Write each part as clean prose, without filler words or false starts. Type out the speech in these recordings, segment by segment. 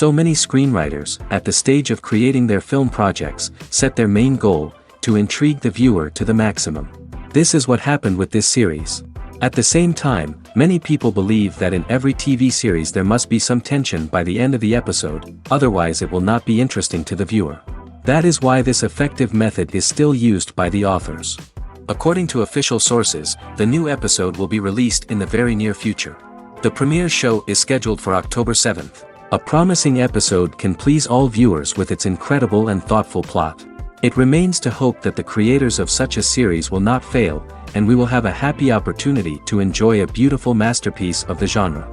So many screenwriters, at the stage of creating their film projects, set their main goal, to intrigue the viewer to the maximum. This is what happened with this series. At the same time, many people believe that in every TV series there must be some tension by the end of the episode, otherwise it will not be interesting to the viewer. That is why this effective method is still used by the authors. According to official sources, the new episode will be released in the very near future. The premiere show is scheduled for October 7th. A promising episode can please all viewers with its incredible and thoughtful plot. It remains to hope that the creators of such a series will not fail, and we will have a happy opportunity to enjoy a beautiful masterpiece of the genre.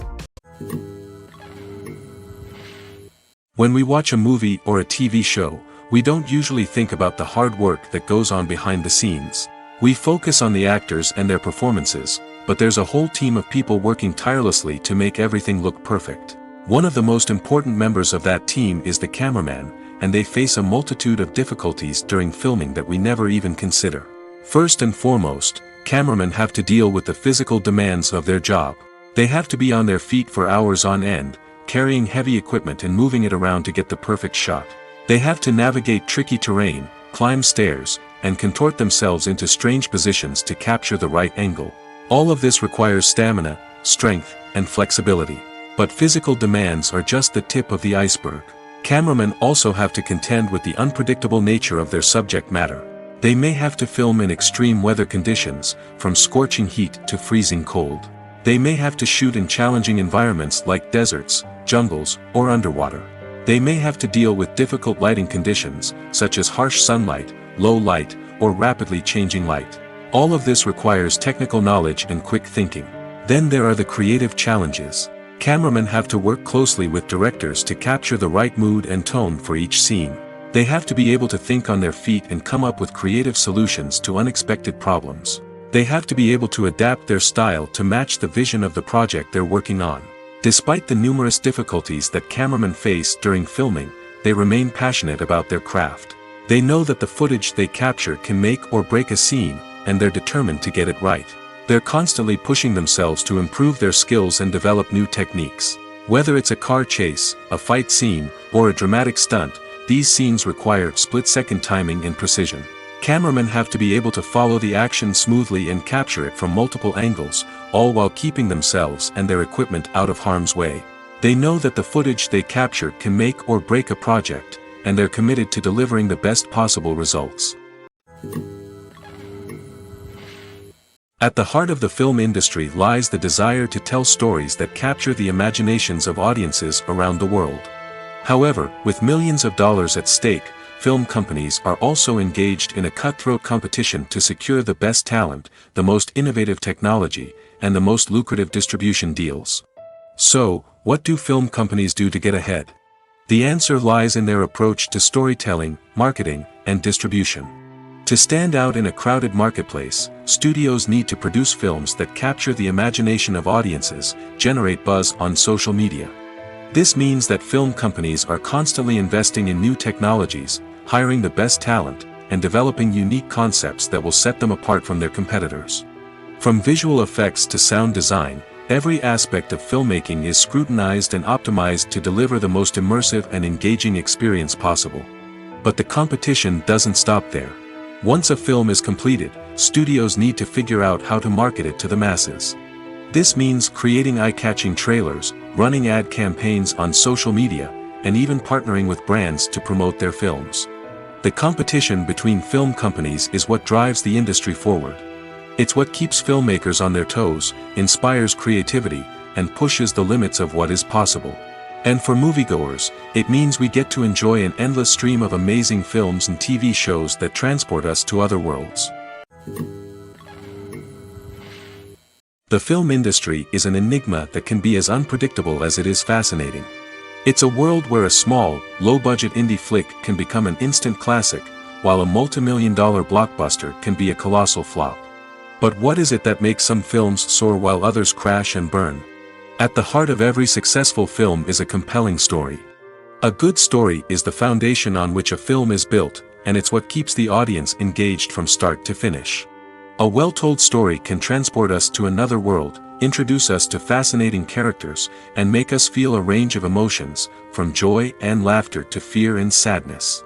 When we watch a movie or a TV show, we don't usually think about the hard work that goes on behind the scenes. We focus on the actors and their performances, but there's a whole team of people working tirelessly to make everything look perfect. One of the most important members of that team is the cameraman, and they face a multitude of difficulties during filming that we never even consider. First and foremost, cameramen have to deal with the physical demands of their job. They have to be on their feet for hours on end, carrying heavy equipment and moving it around to get the perfect shot. They have to navigate tricky terrain, climb stairs, and contort themselves into strange positions to capture the right angle. All of this requires stamina, strength, and flexibility. But physical demands are just the tip of the iceberg. Cameramen also have to contend with the unpredictable nature of their subject matter. They may have to film in extreme weather conditions, from scorching heat to freezing cold. They may have to shoot in challenging environments like deserts, jungles, or underwater. They may have to deal with difficult lighting conditions, such as harsh sunlight, low light, or rapidly changing light. All of this requires technical knowledge and quick thinking. Then there are the creative challenges. Cameramen have to work closely with directors to capture the right mood and tone for each scene. They have to be able to think on their feet and come up with creative solutions to unexpected problems. They have to be able to adapt their style to match the vision of the project they're working on. Despite the numerous difficulties that cameramen face during filming, they remain passionate about their craft. They know that the footage they capture can make or break a scene, and they're determined to get it right. They're constantly pushing themselves to improve their skills and develop new techniques. Whether it's a car chase, a fight scene, or a dramatic stunt, these scenes require split-second timing and precision. Cameramen have to be able to follow the action smoothly and capture it from multiple angles, all while keeping themselves and their equipment out of harm's way. They know that the footage they capture can make or break a project, and they're committed to delivering the best possible results. At the heart of the film industry lies the desire to tell stories that capture the imaginations of audiences around the world. However, with millions of dollars at stake, film companies are also engaged in a cutthroat competition to secure the best talent, the most innovative technology, and the most lucrative distribution deals. So, what do film companies do to get ahead? The answer lies in their approach to storytelling, marketing, and distribution. To stand out in a crowded marketplace, studios need to produce films that capture the imagination of audiences, generate buzz on social media. This means that film companies are constantly investing in new technologies, hiring the best talent, and developing unique concepts that will set them apart from their competitors. From visual effects to sound design, every aspect of filmmaking is scrutinized and optimized to deliver the most immersive and engaging experience possible. But the competition doesn't stop there. Once a film is completed, studios need to figure out how to market it to the masses. This means creating eye-catching trailers, running ad campaigns on social media, and even partnering with brands to promote their films. The competition between film companies is what drives the industry forward. It's what keeps filmmakers on their toes, inspires creativity, and pushes the limits of what is possible. And for moviegoers, it means we get to enjoy an endless stream of amazing films and TV shows that transport us to other worlds. The film industry is an enigma that can be as unpredictable as it is fascinating. It's a world where a small, low-budget indie flick can become an instant classic, while a multi-million-dollar blockbuster can be a colossal flop. But what is it that makes some films soar while others crash and burn? At the heart of every successful film is a compelling story. A good story is the foundation on which a film is built, and it's what keeps the audience engaged from start to finish. A well-told story can transport us to another world, introduce us to fascinating characters, and make us feel a range of emotions, from joy and laughter to fear and sadness.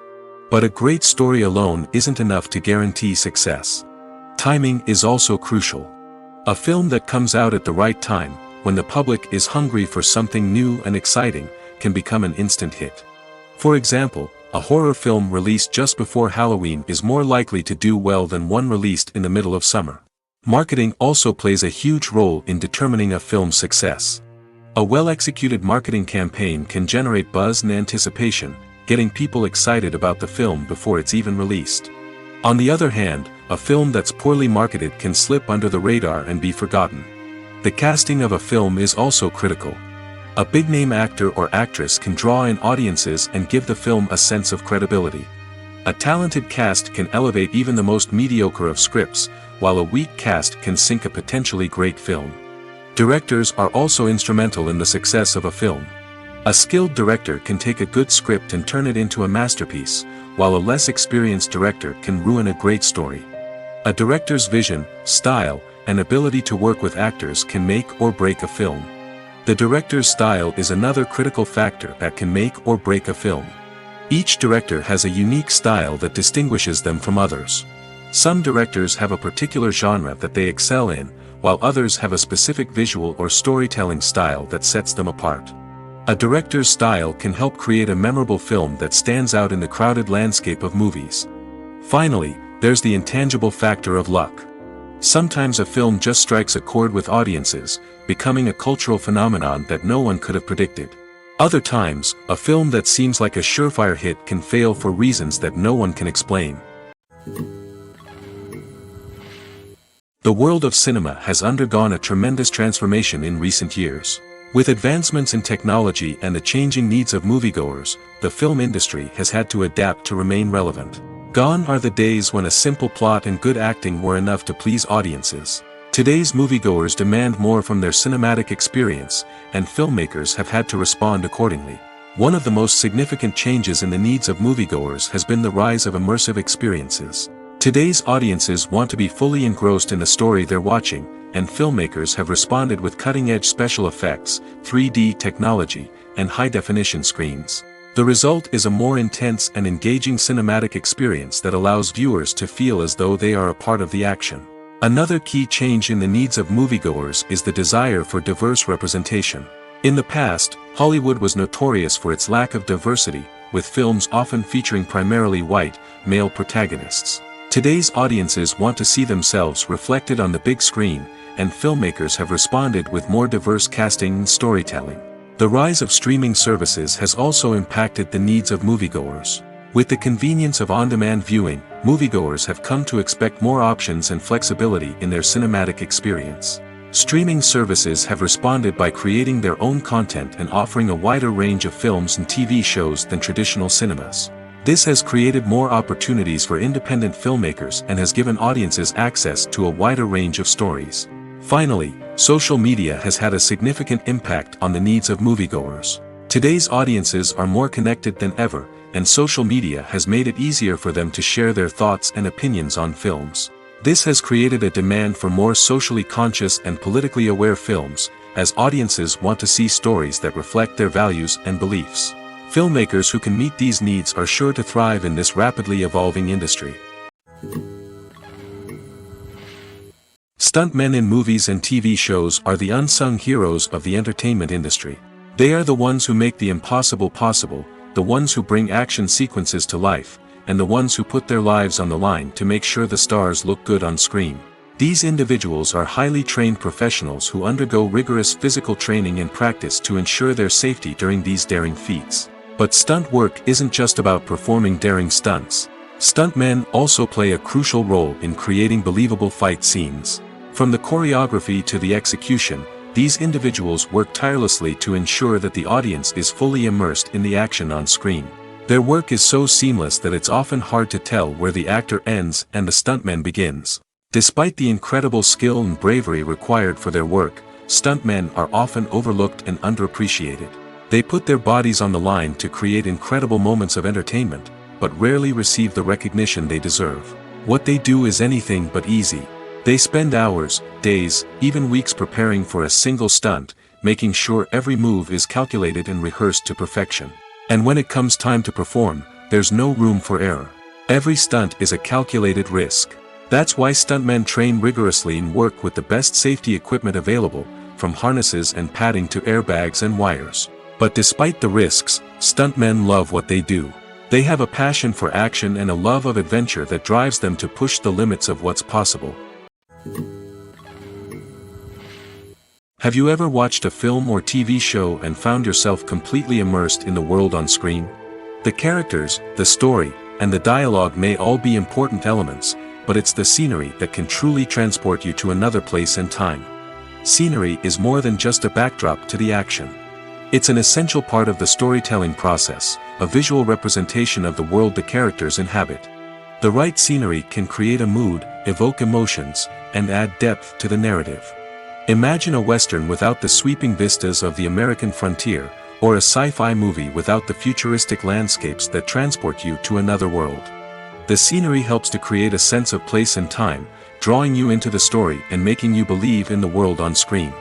But a great story alone isn't enough to guarantee success. Timing is also crucial. A film that comes out at the right time, when the public is hungry for something new and exciting, can become an instant hit. For example, a horror film released just before Halloween is more likely to do well than one released in the middle of summer. Marketing also plays a huge role in determining a film's success. A well-executed marketing campaign can generate buzz and anticipation, getting people excited about the film before it's even released. On the other hand, a film that's poorly marketed can slip under the radar and be forgotten. The casting of a film is also critical. A big-name actor or actress can draw in audiences and give the film a sense of credibility. A talented cast can elevate even the most mediocre of scripts, while a weak cast can sink a potentially great film. Directors are also instrumental in the success of a film. A skilled director can take a good script and turn it into a masterpiece, while a less experienced director can ruin a great story. A director's vision, style, and ability to work with actors can make or break a film. The director's style is another critical factor that can make or break a film. Each director has a unique style that distinguishes them from others. Some directors have a particular genre that they excel in, while others have a specific visual or storytelling style that sets them apart. A director's style can help create a memorable film that stands out in the crowded landscape of movies. Finally, there's the intangible factor of luck. Sometimes a film just strikes a chord with audiences, becoming a cultural phenomenon that no one could have predicted. Other times, a film that seems like a surefire hit can fail for reasons that no one can explain. The world of cinema has undergone a tremendous transformation in recent years. With advancements in technology and the changing needs of moviegoers, the film industry has had to adapt to remain relevant. Gone are the days when a simple plot and good acting were enough to please audiences. Today's moviegoers demand more from their cinematic experience, and filmmakers have had to respond accordingly. One of the most significant changes in the needs of moviegoers has been the rise of immersive experiences. Today's audiences want to be fully engrossed in the story they're watching, and filmmakers have responded with cutting-edge special effects, 3D technology, and high-definition screens. The result is a more intense and engaging cinematic experience that allows viewers to feel as though they are a part of the action. Another key change in the needs of moviegoers is the desire for diverse representation. In the past, Hollywood was notorious for its lack of diversity, with films often featuring primarily white, male protagonists. Today's audiences want to see themselves reflected on the big screen, and filmmakers have responded with more diverse casting and storytelling. The rise of streaming services has also impacted the needs of moviegoers. With the convenience of on-demand viewing, moviegoers have come to expect more options and flexibility in their cinematic experience. Streaming services have responded by creating their own content and offering a wider range of films and TV shows than traditional cinemas. This has created more opportunities for independent filmmakers and has given audiences access to a wider range of stories. Finally, social media has had a significant impact on the needs of moviegoers. Today's audiences are more connected than ever, and social media has made it easier for them to share their thoughts and opinions on films. This has created a demand for more socially conscious and politically aware films, as audiences want to see stories that reflect their values and beliefs. Filmmakers who can meet these needs are sure to thrive in this rapidly evolving industry. Stuntmen in movies and TV shows are the unsung heroes of the entertainment industry. They are the ones who make the impossible possible, the ones who bring action sequences to life, and the ones who put their lives on the line to make sure the stars look good on screen. These individuals are highly trained professionals who undergo rigorous physical training and practice to ensure their safety during these daring feats. But stunt work isn't just about performing daring stunts. Stuntmen also play a crucial role in creating believable fight scenes. From the choreography to the execution, these individuals work tirelessly to ensure that the audience is fully immersed in the action on screen. Their work is so seamless that it's often hard to tell where the actor ends and the stuntman begins. Despite the incredible skill and bravery required for their work, stuntmen are often overlooked and underappreciated. They put their bodies on the line to create incredible moments of entertainment, but rarely receive the recognition they deserve. What they do is anything but easy. They spend hours, days, even weeks preparing for a single stunt, making sure every move is calculated and rehearsed to perfection. And when it comes time to perform, there's no room for error. Every stunt is a calculated risk. That's why stuntmen train rigorously and work with the best safety equipment available, from harnesses and padding to airbags and wires. But despite the risks, stuntmen love what they do. They have a passion for action and a love of adventure that drives them to push the limits of what's possible. Have you ever watched a film or TV show and found yourself completely immersed in the world on screen? The characters, the story, and the dialogue may all be important elements, but it's the scenery that can truly transport you to another place and time. Scenery is more than just a backdrop to the action. It's an essential part of the storytelling process, a visual representation of the world the characters inhabit. The right scenery can create a mood, evoke emotions, and add depth to the narrative. Imagine a Western without the sweeping vistas of the American frontier, or a sci-fi movie without the futuristic landscapes that transport you to another world. The scenery helps to create a sense of place and time, drawing you into the story and making you believe in the world on screen.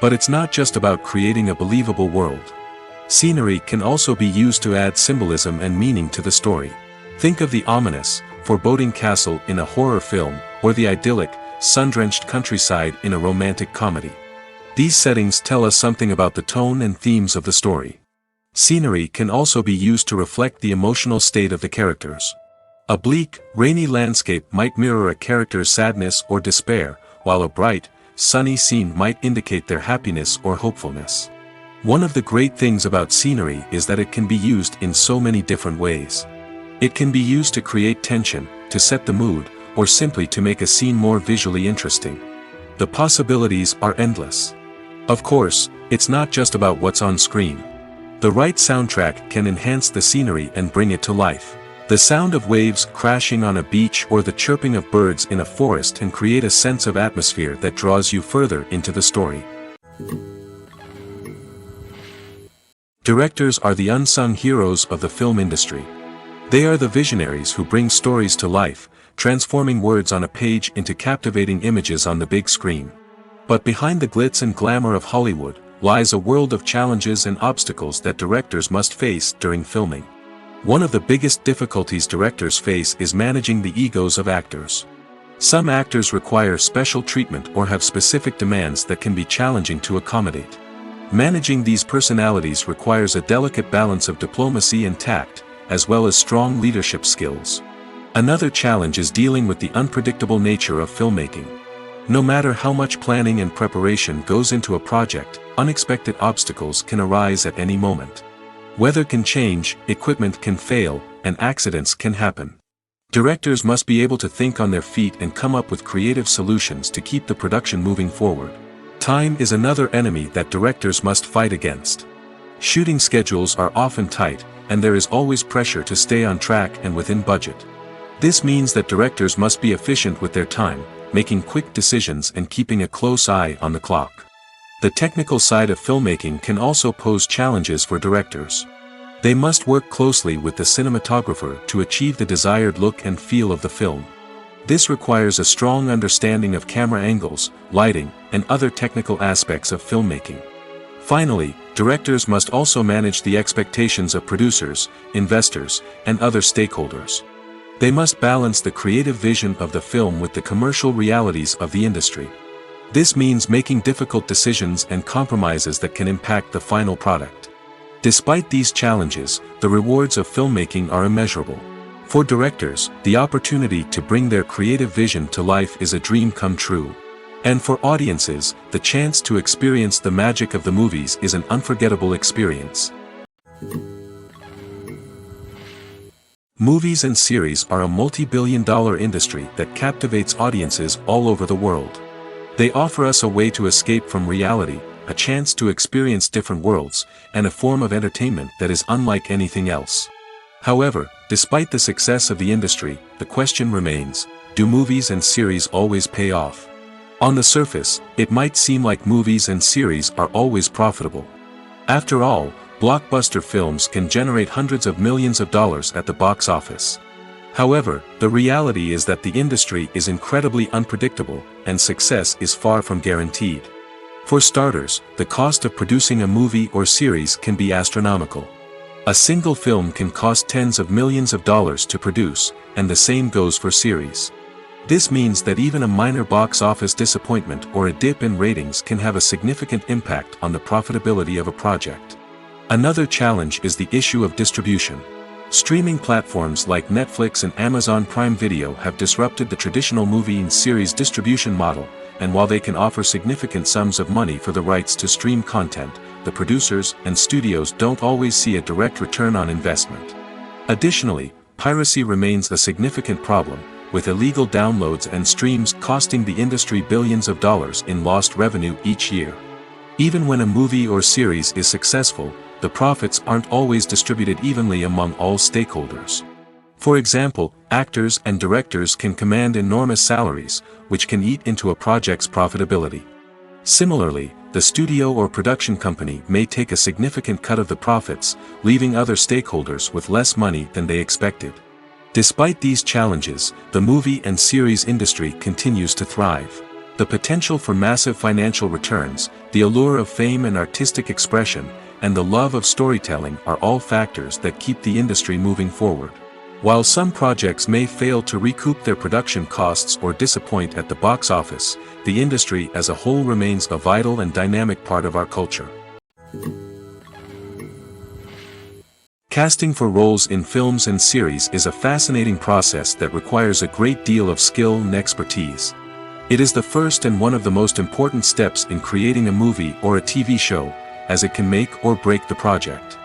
But it's not just about creating a believable world. Scenery can also be used to add symbolism and meaning to the story. Think of the ominous, foreboding castle in a horror film, or the idyllic, sun-drenched countryside in a romantic comedy. These settings tell us something about the tone and themes of the story. Scenery can also be used to reflect the emotional state of the characters. A bleak, rainy landscape might mirror a character's sadness or despair, while a bright, sunny scene might indicate their happiness or hopefulness. One of the great things about scenery is that it can be used in so many different ways. It can be used to create tension, to set the mood, or simply to make a scene more visually interesting. The possibilities are endless. Of course, it's not just about what's on screen. The right soundtrack can enhance the scenery and bring it to life. The sound of waves crashing on a beach or the chirping of birds in a forest can create a sense of atmosphere that draws you further into the story. Directors are the unsung heroes of the film industry. They are the visionaries who bring stories to life, transforming words on a page into captivating images on the big screen. But behind the glitz and glamour of Hollywood, lies a world of challenges and obstacles that directors must face during filming. One of the biggest difficulties directors face is managing the egos of actors. Some actors require special treatment or have specific demands that can be challenging to accommodate. Managing these personalities requires a delicate balance of diplomacy and tact, as well as strong leadership skills. Another challenge is dealing with the unpredictable nature of filmmaking. No matter how much planning and preparation goes into a project, unexpected obstacles can arise at any moment. Weather can change, equipment can fail, and accidents can happen. Directors must be able to think on their feet and come up with creative solutions to keep the production moving forward. Time is another enemy that directors must fight against. Shooting schedules are often tight, and there is always pressure to stay on track and within budget. This means that directors must be efficient with their time, making quick decisions and keeping a close eye on the clock. The technical side of filmmaking can also pose challenges for directors. They must work closely with the cinematographer to achieve the desired look and feel of the film. This requires a strong understanding of camera angles, lighting, and other technical aspects of filmmaking. Finally, directors must also manage the expectations of producers, investors, and other stakeholders. They must balance the creative vision of the film with the commercial realities of the industry. This means making difficult decisions and compromises that can impact the final product. Despite these challenges, the rewards of filmmaking are immeasurable. For directors, the opportunity to bring their creative vision to life is a dream come true. And for audiences, the chance to experience the magic of the movies is an unforgettable experience. Movies and series are a multi-billion-dollar industry that captivates audiences all over the world. They offer us a way to escape from reality, a chance to experience different worlds, and a form of entertainment that is unlike anything else. However, despite the success of the industry, the question remains, do movies and series always pay off? On the surface, it might seem like movies and series are always profitable. After all, blockbuster films can generate hundreds of millions of dollars at the box office. However, the reality is that the industry is incredibly unpredictable, and success is far from guaranteed. For starters, the cost of producing a movie or series can be astronomical. A single film can cost tens of millions of dollars to produce, and the same goes for series. This means that even a minor box office disappointment or a dip in ratings can have a significant impact on the profitability of a project. Another challenge is the issue of distribution. Streaming platforms like Netflix and Amazon Prime Video have disrupted the traditional movie and series distribution model, and while they can offer significant sums of money for the rights to stream content, the producers and studios don't always see a direct return on investment. Additionally, piracy remains a significant problem, with illegal downloads and streams costing the industry billions of dollars in lost revenue each year. Even when a movie or series is successful, the profits aren't always distributed evenly among all stakeholders. For example, actors and directors can command enormous salaries, which can eat into a project's profitability. Similarly, the studio or production company may take a significant cut of the profits, leaving other stakeholders with less money than they expected. Despite these challenges, the movie and series industry continues to thrive. The potential for massive financial returns, the allure of fame and artistic expression, and the love of storytelling are all factors that keep the industry moving forward. While some projects may fail to recoup their production costs or disappoint at the box office, the industry as a whole remains a vital and dynamic part of our culture. Casting for roles in films and series is a fascinating process that requires a great deal of skill and expertise. It is the first and one of the most important steps in creating a movie or a TV show, as it can make or break the project.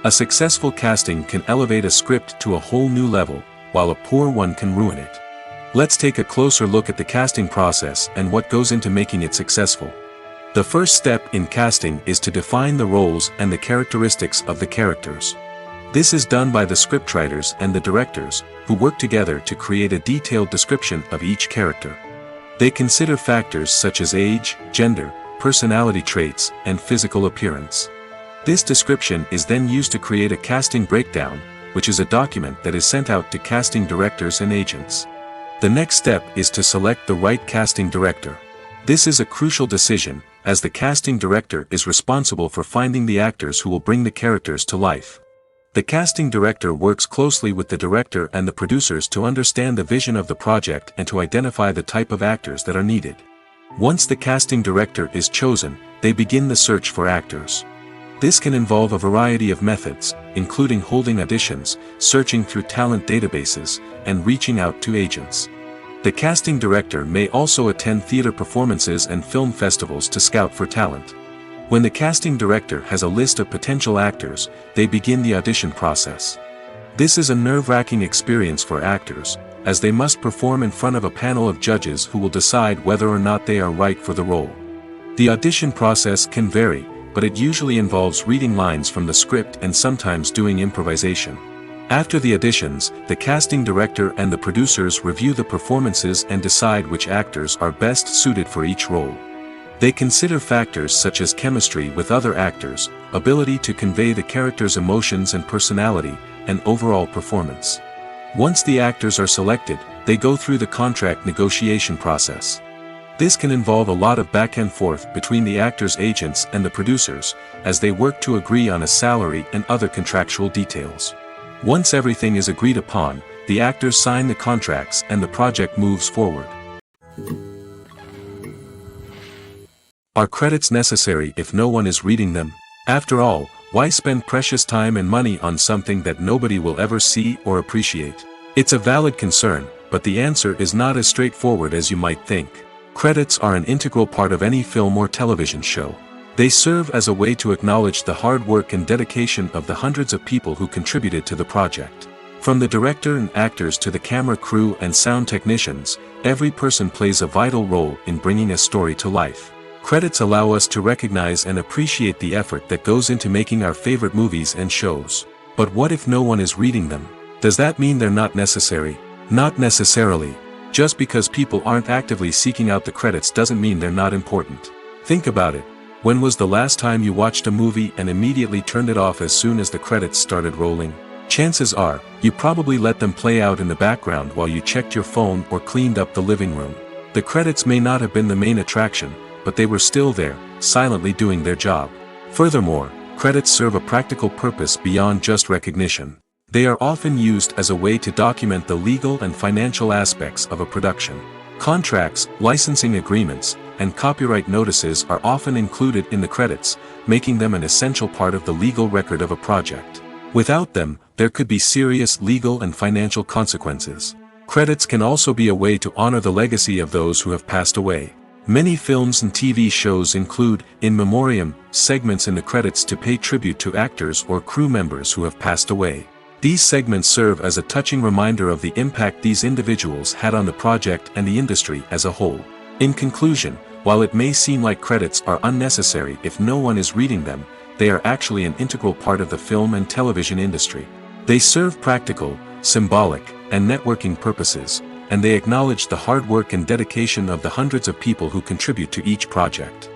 A successful casting can elevate a script to a whole new level, while a poor one can ruin it. Let's take a closer look at the casting process and what goes into making it successful. The first step in casting is to define the roles and the characteristics of the characters. This is done by the scriptwriters and the directors, who work together to create a detailed description of each character. They consider factors such as age, gender, personality traits, and physical appearance. This description is then used to create a casting breakdown, which is a document that is sent out to casting directors and agents. The next step is to select the right casting director. This is a crucial decision, as the casting director is responsible for finding the actors who will bring the characters to life. The casting director works closely with the director and the producers to understand the vision of the project and to identify the type of actors that are needed. Once the casting director is chosen, they begin the search for actors. This can involve a variety of methods, including holding auditions, searching through talent databases, and reaching out to agents. The casting director may also attend theater performances and film festivals to scout for talent. When the casting director has a list of potential actors, they begin the audition process. This is a nerve-wracking experience for actors, as they must perform in front of a panel of judges who will decide whether or not they are right for the role. The audition process can vary, but it usually involves reading lines from the script and sometimes doing improvisation. After the auditions, the casting director and the producers review the performances and decide which actors are best suited for each role. They consider factors such as chemistry with other actors, ability to convey the character's emotions and personality, and overall performance. Once the actors are selected, they go through the contract negotiation process. This can involve a lot of back and forth between the actors' agents and the producers, as they work to agree on a salary and other contractual details. Once everything is agreed upon, the actors sign the contracts and the project moves forward. Are credits necessary if no one is reading them? After all, why spend precious time and money on something that nobody will ever see or appreciate? It's a valid concern, but the answer is not as straightforward as you might think. Credits are an integral part of any film or television show. They serve as a way to acknowledge the hard work and dedication of the hundreds of people who contributed to the project. From the director and actors to the camera crew and sound technicians, every person plays a vital role in bringing a story to life. Credits allow us to recognize and appreciate the effort that goes into making our favorite movies and shows. But what if no one is reading them? Does that mean they're not necessary? Not necessarily. Just because people aren't actively seeking out the credits doesn't mean they're not important. Think about it. When was the last time you watched a movie and immediately turned it off as soon as the credits started rolling? Chances are, you probably let them play out in the background while you checked your phone or cleaned up the living room. The credits may not have been the main attraction, but they were still there, silently doing their job. Furthermore, credits serve a practical purpose beyond just recognition. They are often used as a way to document the legal and financial aspects of a production. Contracts, licensing agreements, and copyright notices are often included in the credits, making them an essential part of the legal record of a project. Without them, there could be serious legal and financial consequences. Credits can also be a way to honor the legacy of those who have passed away. Many films and TV shows include, in memoriam, segments in the credits to pay tribute to actors or crew members who have passed away. These segments serve as a touching reminder of the impact these individuals had on the project and the industry as a whole. In conclusion, while it may seem like credits are unnecessary if no one is reading them, they are actually an integral part of the film and television industry. They serve practical, symbolic, and networking purposes, and they acknowledge the hard work and dedication of the hundreds of people who contribute to each project.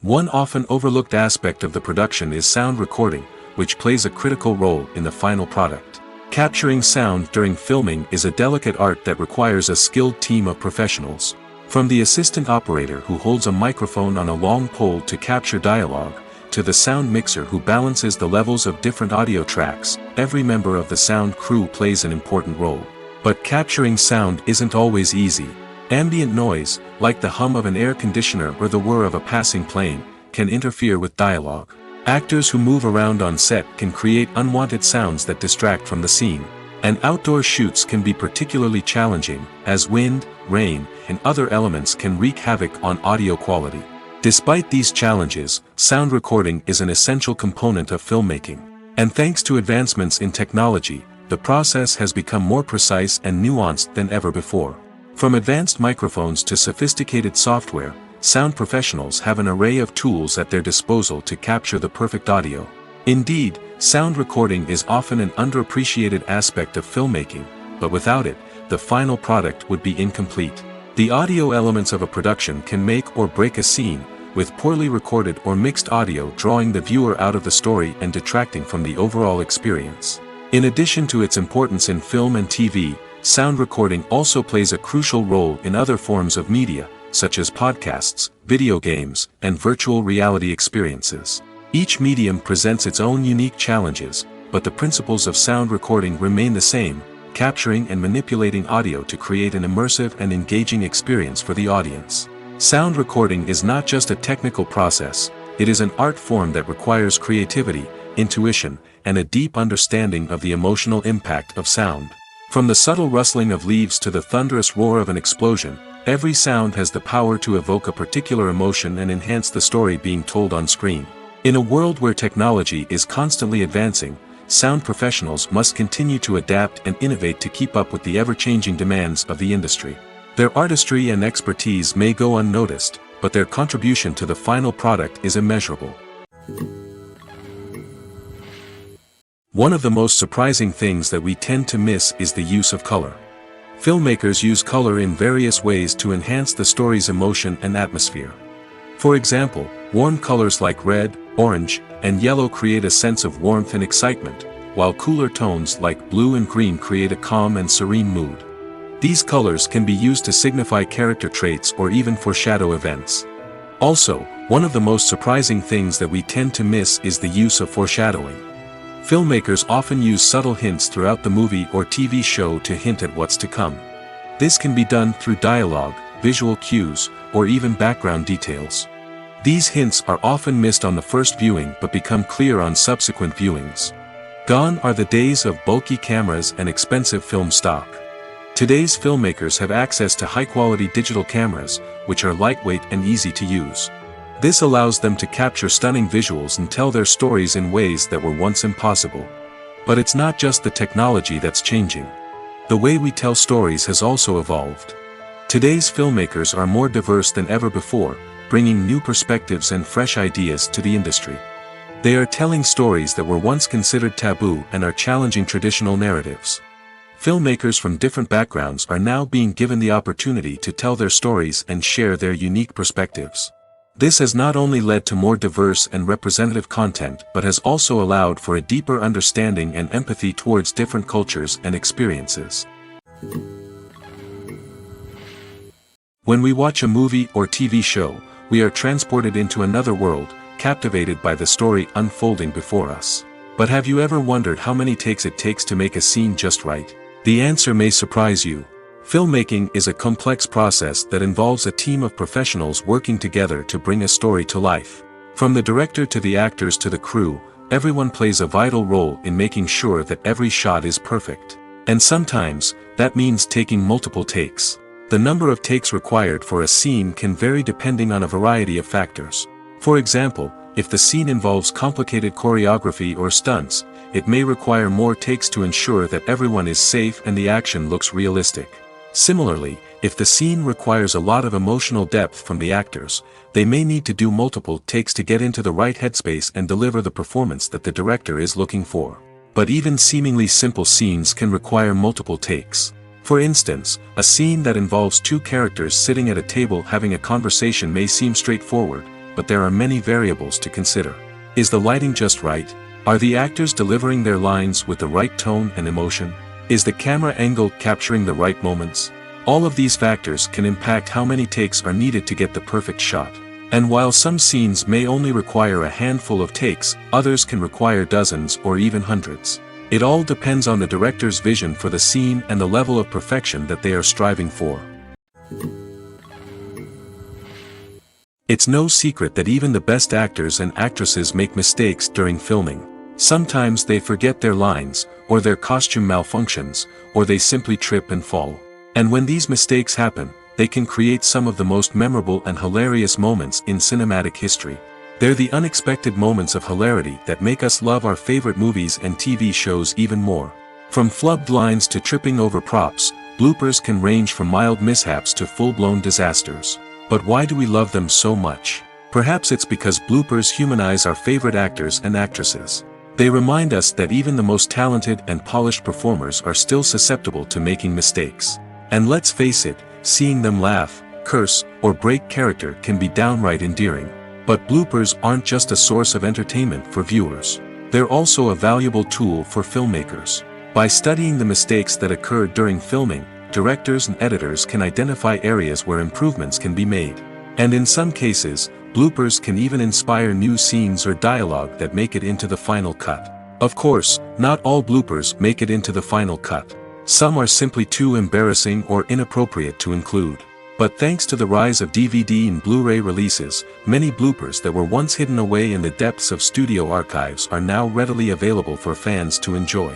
One often overlooked aspect of the production is sound recording, which plays a critical role in the final product. Capturing sound during filming is a delicate art that requires a skilled team of professionals. From the assistant operator who holds a microphone on a long pole to capture dialogue, to the sound mixer who balances the levels of different audio tracks, every member of the sound crew plays an important role. But capturing sound isn't always easy. Ambient noise, like the hum of an air conditioner or the whir of a passing plane, can interfere with dialogue. Actors who move around on set can create unwanted sounds that distract from the scene. And outdoor shoots can be particularly challenging, as wind, rain, and other elements can wreak havoc on audio quality. Despite these challenges, sound recording is an essential component of filmmaking. And thanks to advancements in technology, the process has become more precise and nuanced than ever before. From advanced microphones to sophisticated software, sound professionals have an array of tools at their disposal to capture the perfect audio. Indeed, sound recording is often an underappreciated aspect of filmmaking, but without it, the final product would be incomplete. The audio elements of a production can make or break a scene, with poorly recorded or mixed audio drawing the viewer out of the story and detracting from the overall experience. In addition to its importance in film and TV, sound recording also plays a crucial role in other forms of media, such as podcasts, video games, and virtual reality experiences. Each medium presents its own unique challenges, but the principles of sound recording remain the same, capturing and manipulating audio to create an immersive and engaging experience for the audience. Sound recording is not just a technical process, it is an art form that requires creativity, intuition, and a deep understanding of the emotional impact of sound. From the subtle rustling of leaves to the thunderous roar of an explosion, every sound has the power to evoke a particular emotion and enhance the story being told on screen. In a world where technology is constantly advancing, sound professionals must continue to adapt and innovate to keep up with the ever-changing demands of the industry. Their artistry and expertise may go unnoticed, but their contribution to the final product is immeasurable. One of the most surprising things that we tend to miss is the use of color. Filmmakers use color in various ways to enhance the story's emotion and atmosphere. For example, warm colors like red, orange, and yellow create a sense of warmth and excitement, while cooler tones like blue and green create a calm and serene mood. These colors can be used to signify character traits or even foreshadow events. Also, one of the most surprising things that we tend to miss is the use of foreshadowing. Filmmakers often use subtle hints throughout the movie or TV show to hint at what's to come. This can be done through dialogue, visual cues, or even background details. These hints are often missed on the first viewing but become clear on subsequent viewings. Gone are the days of bulky cameras and expensive film stock. Today's filmmakers have access to high-quality digital cameras, which are lightweight and easy to use. This allows them to capture stunning visuals and tell their stories in ways that were once impossible. But it's not just the technology that's changing. The way we tell stories has also evolved. Today's filmmakers are more diverse than ever before, bringing new perspectives and fresh ideas to the industry. They are telling stories that were once considered taboo and are challenging traditional narratives. Filmmakers from different backgrounds are now being given the opportunity to tell their stories and share their unique perspectives. This has not only led to more diverse and representative content but has also allowed for a deeper understanding and empathy towards different cultures and experiences. When we watch a movie or TV show, we are transported into another world, captivated by the story unfolding before us. But have you ever wondered how many takes it takes to make a scene just right? The answer may surprise you. Filmmaking is a complex process that involves a team of professionals working together to bring a story to life. From the director to the actors to the crew, everyone plays a vital role in making sure that every shot is perfect. And sometimes, that means taking multiple takes. The number of takes required for a scene can vary depending on a variety of factors. For example, if the scene involves complicated choreography or stunts, it may require more takes to ensure that everyone is safe and the action looks realistic. Similarly, if the scene requires a lot of emotional depth from the actors, they may need to do multiple takes to get into the right headspace and deliver the performance that the director is looking for. But even seemingly simple scenes can require multiple takes. For instance, a scene that involves two characters sitting at a table having a conversation may seem straightforward, but there are many variables to consider. Is the lighting just right? Are the actors delivering their lines with the right tone and emotion? Is the camera angle capturing the right moments? All of these factors can impact how many takes are needed to get the perfect shot. And while some scenes may only require a handful of takes, others can require dozens or even hundreds. It all depends on the director's vision for the scene and the level of perfection that they are striving for. It's no secret that even the best actors and actresses make mistakes during filming. Sometimes they forget their lines, or their costume malfunctions, or they simply trip and fall. And when these mistakes happen, they can create some of the most memorable and hilarious moments in cinematic history. They're the unexpected moments of hilarity that make us love our favorite movies and TV shows even more. From flubbed lines to tripping over props, bloopers can range from mild mishaps to full-blown disasters. But why do we love them so much? Perhaps it's because bloopers humanize our favorite actors and actresses. They remind us that even the most talented and polished performers are still susceptible to making mistakes. And let's face it, seeing them laugh, curse, or break character can be downright endearing. But bloopers aren't just a source of entertainment for viewers. They're also a valuable tool for filmmakers. By studying the mistakes that occurred during filming, directors and editors can identify areas where improvements can be made. And in some cases, bloopers can even inspire new scenes or dialogue that make it into the final cut. Of course, not all bloopers make it into the final cut. Some are simply too embarrassing or inappropriate to include. But thanks to the rise of DVD and Blu-ray releases, many bloopers that were once hidden away in the depths of studio archives are now readily available for fans to enjoy.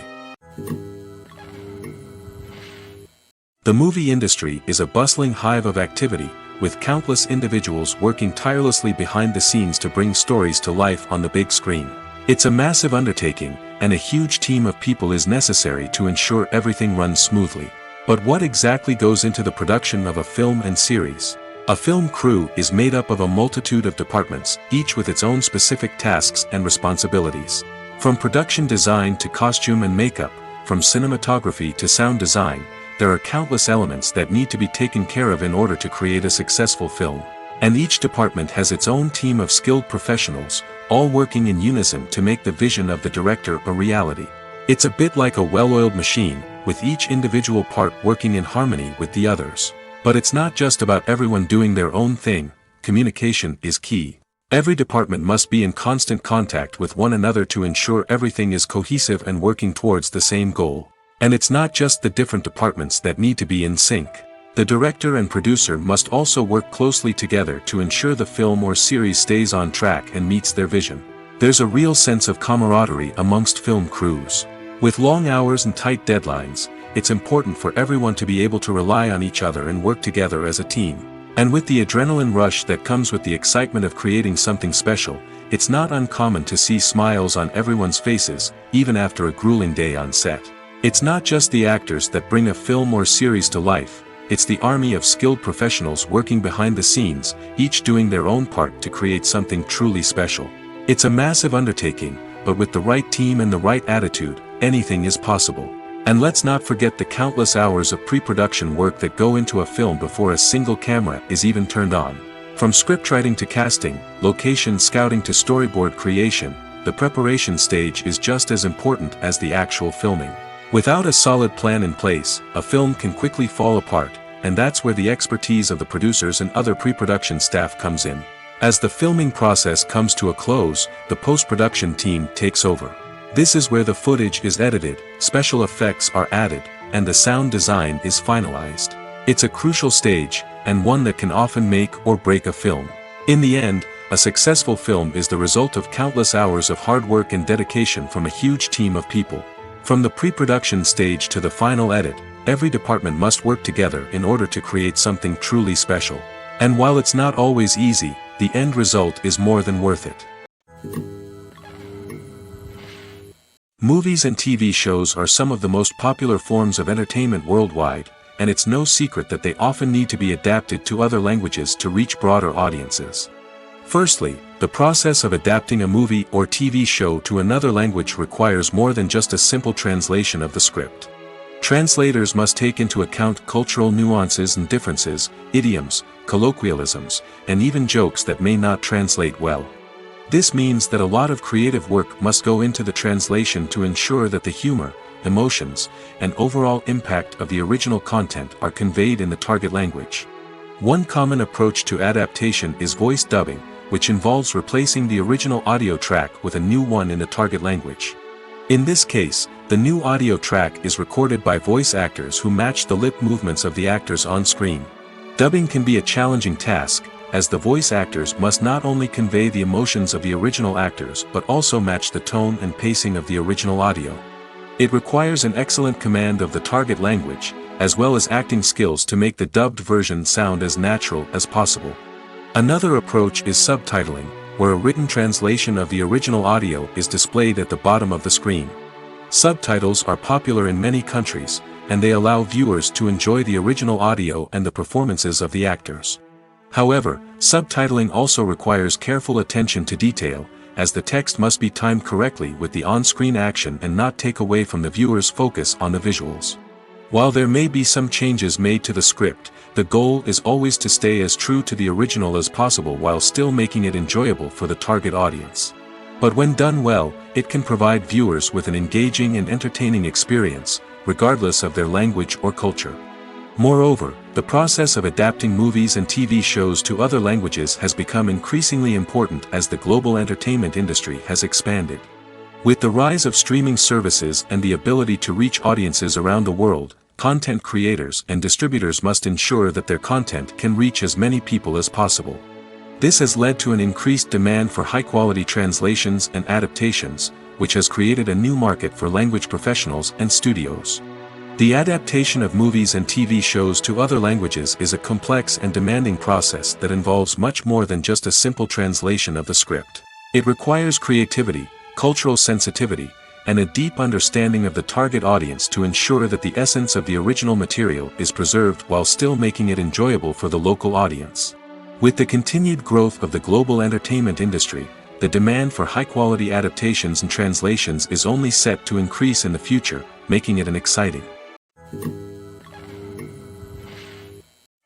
The movie industry is a bustling hive of activity, with countless individuals working tirelessly behind the scenes to bring stories to life on the big screen. It's a massive undertaking, and a huge team of people is necessary to ensure everything runs smoothly. But what exactly goes into the production of a film and series? A film crew is made up of a multitude of departments, each with its own specific tasks and responsibilities. From production design to costume and makeup, from cinematography to sound design, there are countless elements that need to be taken care of in order to create a successful film. And each department has its own team of skilled professionals, all working in unison to make the vision of the director a reality. It's a bit like a well-oiled machine, with each individual part working in harmony with the others. But it's not just about everyone doing their own thing. Communication is key. Every department must be in constant contact with one another to ensure everything is cohesive and working towards the same goal. And it's not just the different departments that need to be in sync. The director and producer must also work closely together to ensure the film or series stays on track and meets their vision. There's a real sense of camaraderie amongst film crews. With long hours and tight deadlines, it's important for everyone to be able to rely on each other and work together as a team. And with the adrenaline rush that comes with the excitement of creating something special, it's not uncommon to see smiles on everyone's faces, even after a grueling day on set. It's not just the actors that bring a film or series to life, it's the army of skilled professionals working behind the scenes, each doing their own part to create something truly special. It's a massive undertaking, but with the right team and the right attitude, anything is possible. And let's not forget the countless hours of pre-production work that go into a film before a single camera is even turned on. From scriptwriting to casting, location scouting to storyboard creation, the preparation stage is just as important as the actual filming. Without a solid plan in place, a film can quickly fall apart, and that's where the expertise of the producers and other pre-production staff comes in. As the filming process comes to a close, the post-production team takes over. This is where the footage is edited, special effects are added, and the sound design is finalized. It's a crucial stage, and one that can often make or break a film. In the end, a successful film is the result of countless hours of hard work and dedication from a huge team of people. From the pre-production stage to the final edit, every department must work together in order to create something truly special. And while it's not always easy, the end result is more than worth it. Movies and TV shows are some of the most popular forms of entertainment worldwide, and it's no secret that they often need to be adapted to other languages to reach broader audiences. Firstly, the process of adapting a movie or TV show to another language requires more than just a simple translation of the script. Translators must take into account cultural nuances and differences, idioms, colloquialisms, and even jokes that may not translate well. This means that a lot of creative work must go into the translation to ensure that the humor, emotions, and overall impact of the original content are conveyed in the target language. One common approach to adaptation is voice dubbing, which involves replacing the original audio track with a new one in the target language. In this case, the new audio track is recorded by voice actors who match the lip movements of the actors on screen. Dubbing can be a challenging task, as the voice actors must not only convey the emotions of the original actors but also match the tone and pacing of the original audio. It requires an excellent command of the target language, as well as acting skills to make the dubbed version sound as natural as possible. Another approach is subtitling, where a written translation of the original audio is displayed at the bottom of the screen. Subtitles are popular in many countries, and they allow viewers to enjoy the original audio and the performances of the actors. However, subtitling also requires careful attention to detail, as the text must be timed correctly with the on-screen action and not take away from the viewer's focus on the visuals. While there may be some changes made to the script, the goal is always to stay as true to the original as possible while still making it enjoyable for the target audience. But when done well, it can provide viewers with an engaging and entertaining experience, regardless of their language or culture. Moreover, the process of adapting movies and TV shows to other languages has become increasingly important as the global entertainment industry has expanded. With the rise of streaming services and the ability to reach audiences around the world, content creators and distributors must ensure that their content can reach as many people as possible. This has led to an increased demand for high-quality translations and adaptations, which has created a new market for language professionals and studios. The adaptation of movies and TV shows to other languages is a complex and demanding process that involves much more than just a simple translation of the script. It requires creativity, cultural sensitivity, and a deep understanding of the target audience to ensure that the essence of the original material is preserved while still making it enjoyable for the local audience. With the continued growth of the global entertainment industry, the demand for high-quality adaptations and translations is only set to increase in the future, making it exciting.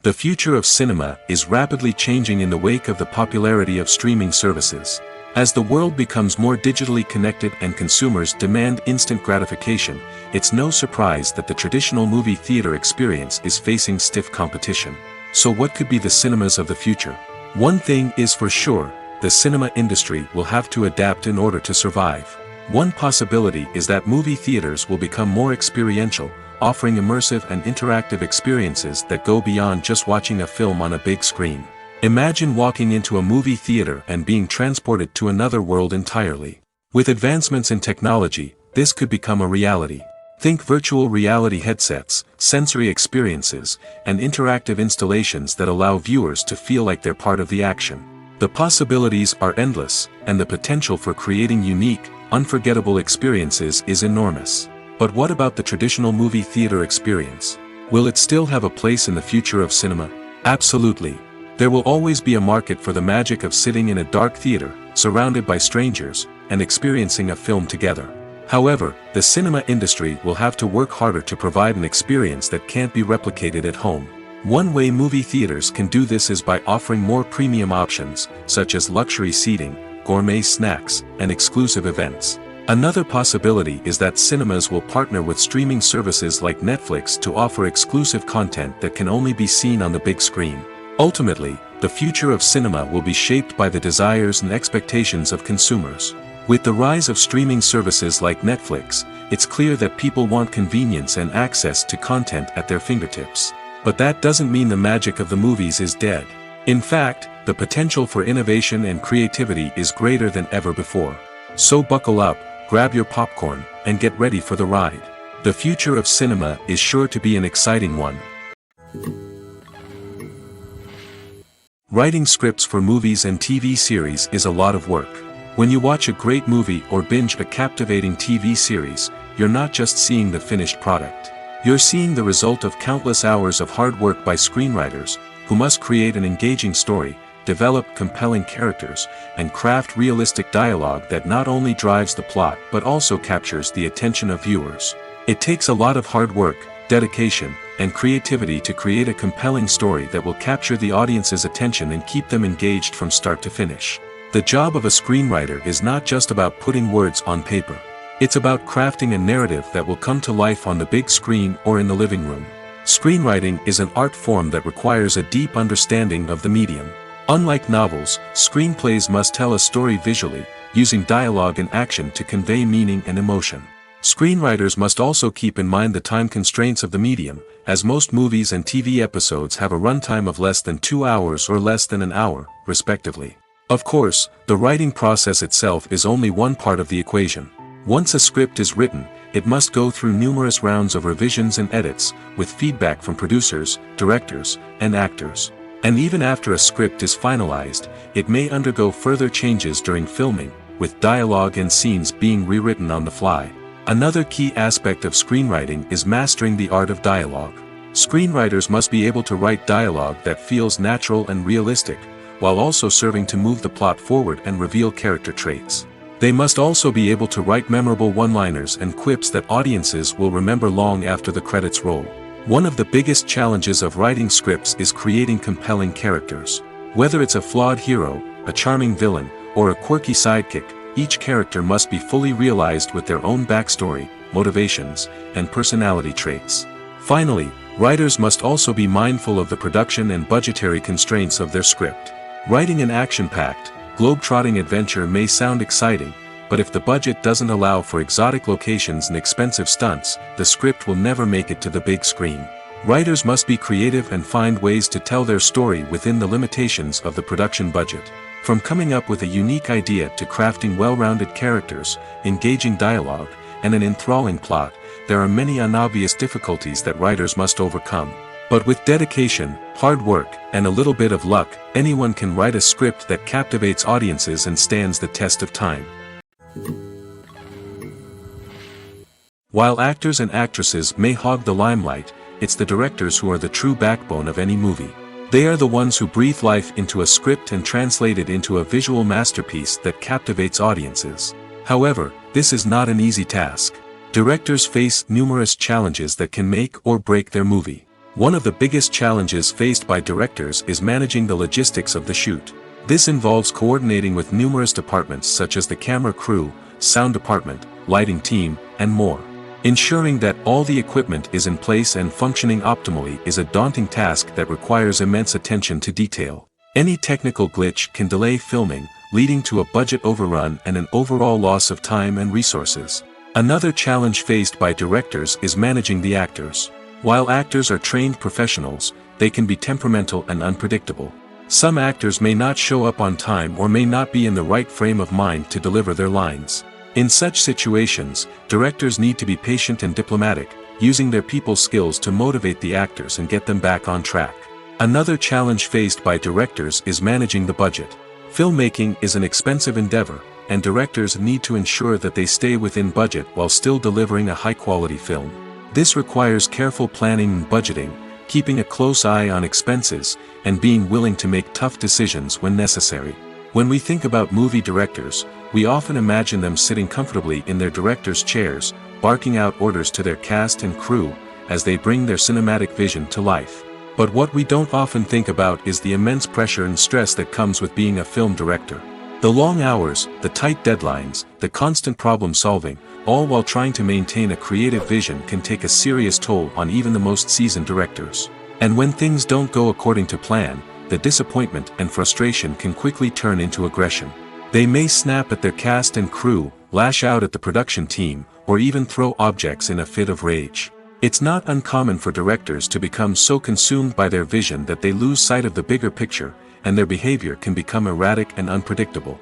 The future of cinema is rapidly changing in the wake of the popularity of streaming services. As the world becomes more digitally connected and consumers demand instant gratification, it's no surprise that the traditional movie theater experience is facing stiff competition. So what could be the cinemas of the future? One thing is for sure, the cinema industry will have to adapt in order to survive. One possibility is that movie theaters will become more experiential, offering immersive and interactive experiences that go beyond just watching a film on a big screen. Imagine walking into a movie theater and being transported to another world entirely. With advancements in technology, this could become a reality. Think virtual reality headsets, sensory experiences, and interactive installations that allow viewers to feel like they're part of the action. The possibilities are endless, and the potential for creating unique, unforgettable experiences is enormous. But what about the traditional movie theater experience? Will it still have a place in the future of cinema? Absolutely. There will always be a market for the magic of sitting in a dark theater, surrounded by strangers, and experiencing a film together. However, the cinema industry will have to work harder to provide an experience that can't be replicated at home. One way movie theaters can do this is by offering more premium options, such as luxury seating, gourmet snacks, and exclusive events. Another possibility is that cinemas will partner with streaming services like Netflix to offer exclusive content that can only be seen on the big screen. Ultimately, the future of cinema will be shaped by the desires and expectations of consumers. With the rise of streaming services like Netflix, it's clear that people want convenience and access to content at their fingertips. But that doesn't mean the magic of the movies is dead. In fact, the potential for innovation and creativity is greater than ever before. So buckle up, grab your popcorn, and get ready for the ride. The future of cinema is sure to be an exciting one. Writing scripts for movies and TV series is a lot of work. When you watch a great movie or binge a captivating TV series, you're not just seeing the finished product. You're seeing the result of countless hours of hard work by screenwriters, who must create an engaging story, develop compelling characters, and craft realistic dialogue that not only drives the plot but also captures the attention of viewers. It takes a lot of hard work, dedication, and creativity to create a compelling story that will capture the audience's attention and keep them engaged from start to finish. The job of a screenwriter is not just about putting words on paper. It's about crafting a narrative that will come to life on the big screen or in the living room. Screenwriting is an art form that requires a deep understanding of the medium. Unlike novels, screenplays must tell a story visually, using dialogue and action to convey meaning and emotion. Screenwriters must also keep in mind the time constraints of the medium, as most movies and TV episodes have a runtime of less than 2 hours or less than an hour, respectively. Of course, the writing process itself is only one part of the equation. Once a script is written, it must go through numerous rounds of revisions and edits, with feedback from producers, directors, and actors. And even after a script is finalized, it may undergo further changes during filming, with dialogue and scenes being rewritten on the fly. Another key aspect of screenwriting is mastering the art of dialogue. Screenwriters must be able to write dialogue that feels natural and realistic, while also serving to move the plot forward and reveal character traits. They must also be able to write memorable one-liners and quips that audiences will remember long after the credits roll. One of the biggest challenges of writing scripts is creating compelling characters. Whether it's a flawed hero, a charming villain, or a quirky sidekick, each character must be fully realized with their own backstory, motivations, and personality traits. Finally, writers must also be mindful of the production and budgetary constraints of their script. Writing an action-packed, globe-trotting adventure may sound exciting, but if the budget doesn't allow for exotic locations and expensive stunts, the script will never make it to the big screen. Writers must be creative and find ways to tell their story within the limitations of the production budget. From coming up with a unique idea to crafting well-rounded characters, engaging dialogue, and an enthralling plot, there are many unobvious difficulties that writers must overcome. But with dedication, hard work, and a little bit of luck, anyone can write a script that captivates audiences and stands the test of time. While actors and actresses may hog the limelight, it's the directors who are the true backbone of any movie. They are the ones who breathe life into a script and translate it into a visual masterpiece that captivates audiences. However, this is not an easy task. Directors face numerous challenges that can make or break their movie. One of the biggest challenges faced by directors is managing the logistics of the shoot. This involves coordinating with numerous departments such as the camera crew, sound department, lighting team, and more. Ensuring that all the equipment is in place and functioning optimally is a daunting task that requires immense attention to detail. Any technical glitch can delay filming, leading to a budget overrun and an overall loss of time and resources. Another challenge faced by directors is managing the actors. While actors are trained professionals, they can be temperamental and unpredictable. Some actors may not show up on time or may not be in the right frame of mind to deliver their lines. In such situations, directors need to be patient and diplomatic, using their people skills to motivate the actors and get them back on track. Another challenge faced by directors is managing the budget. Filmmaking is an expensive endeavor, and directors need to ensure that they stay within budget while still delivering a high-quality film. This requires careful planning and budgeting, keeping a close eye on expenses, and being willing to make tough decisions when necessary. When we think about movie directors, we often imagine them sitting comfortably in their director's chairs, barking out orders to their cast and crew, as they bring their cinematic vision to life. But what we don't often think about is the immense pressure and stress that comes with being a film director. The long hours, the tight deadlines, the constant problem solving, all while trying to maintain a creative vision can take a serious toll on even the most seasoned directors. And when things don't go according to plan, the disappointment and frustration can quickly turn into aggression. They may snap at their cast and crew, lash out at the production team, or even throw objects in a fit of rage. It's not uncommon for directors to become so consumed by their vision that they lose sight of the bigger picture, and their behavior can become erratic and unpredictable.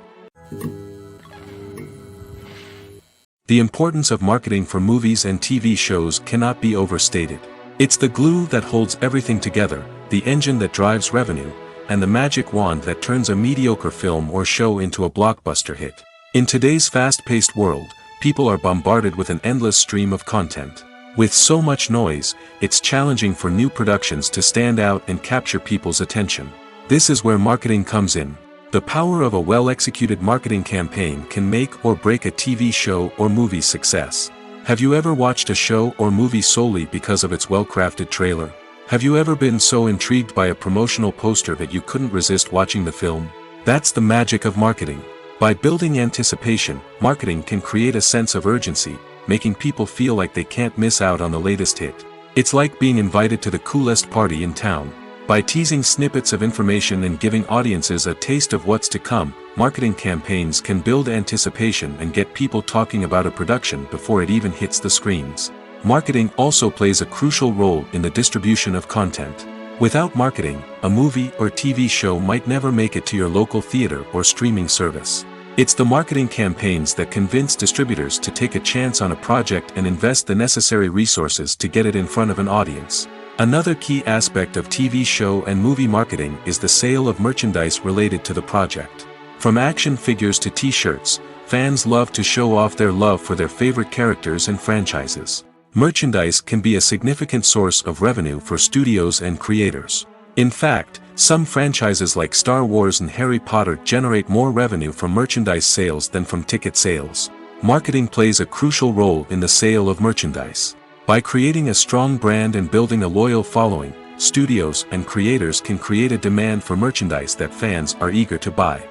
The importance of marketing for movies and TV shows cannot be overstated. It's the glue that holds everything together, the engine that drives revenue, and the magic wand that turns a mediocre film or show into a blockbuster hit. In today's fast-paced world, people are bombarded with an endless stream of content. With so much noise, it's challenging for new productions to stand out and capture people's attention. This is where marketing comes in. The power of a well-executed marketing campaign can make or break a TV show or movie's success. Have you ever watched a show or movie solely because of its well-crafted trailer? Have you ever been so intrigued by a promotional poster that you couldn't resist watching the film? That's the magic of marketing. By building anticipation, marketing can create a sense of urgency, making people feel like they can't miss out on the latest hit. It's like being invited to the coolest party in town. By teasing snippets of information and giving audiences a taste of what's to come, marketing campaigns can build anticipation and get people talking about a production before it even hits the screens. Marketing also plays a crucial role in the distribution of content. Without marketing, a movie or TV show might never make it to your local theater or streaming service. It's the marketing campaigns that convince distributors to take a chance on a project and invest the necessary resources to get it in front of an audience. Another key aspect of TV show and movie marketing is the sale of merchandise related to the project. From action figures to t-shirts, fans love to show off their love for their favorite characters and franchises. Merchandise can be a significant source of revenue for studios and creators. In fact, some franchises like Star Wars and Harry Potter generate more revenue from merchandise sales than from ticket sales. Marketing plays a crucial role in the sale of merchandise. By creating a strong brand and building a loyal following, studios and creators can create a demand for merchandise that fans are eager to buy.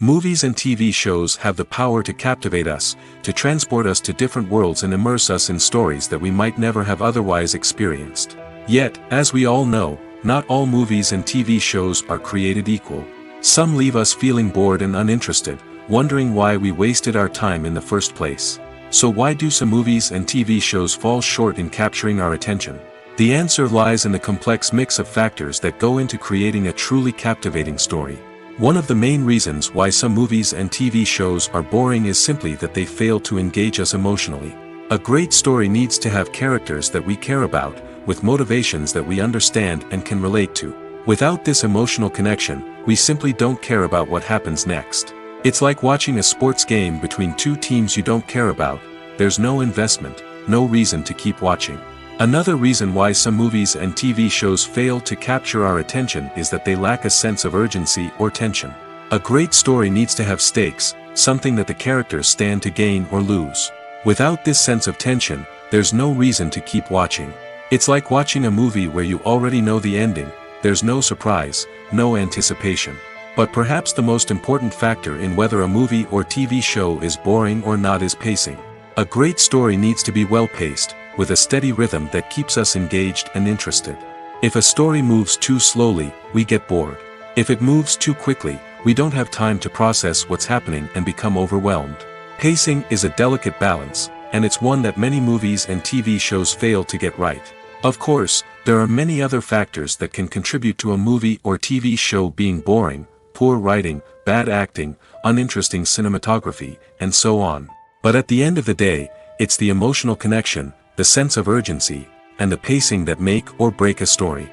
Movies and TV shows have the power to captivate us, to transport us to different worlds and immerse us in stories that we might never have otherwise experienced. Yet, as we all know, not all movies and TV shows are created equal. Some leave us feeling bored and uninterested, wondering why we wasted our time in the first place. So why do some movies and TV shows fall short in capturing our attention? The answer lies in the complex mix of factors that go into creating a truly captivating story. One of the main reasons why some movies and TV shows are boring is simply that they fail to engage us emotionally. A great story needs to have characters that we care about, with motivations that we understand and can relate to. Without this emotional connection, we simply don't care about what happens next. It's like watching a sports game between two teams you don't care about. There's no investment, no reason to keep watching. Another reason why some movies and TV shows fail to capture our attention is that they lack a sense of urgency or tension. A great story needs to have stakes, something that the characters stand to gain or lose. Without this sense of tension, there's no reason to keep watching. It's like watching a movie where you already know the ending. There's no surprise, no anticipation. But perhaps the most important factor in whether a movie or TV show is boring or not is pacing. A great story needs to be well-paced, with a steady rhythm that keeps us engaged and interested. If a story moves too slowly, we get bored. If it moves too quickly, we don't have time to process what's happening and become overwhelmed. Pacing is a delicate balance, and it's one that many movies and TV shows fail to get right. Of course, there are many other factors that can contribute to a movie or TV show being boring: poor writing, bad acting, uninteresting cinematography, and so on. But at the end of the day, it's the emotional connection, the sense of urgency, and the pacing that make or break a story.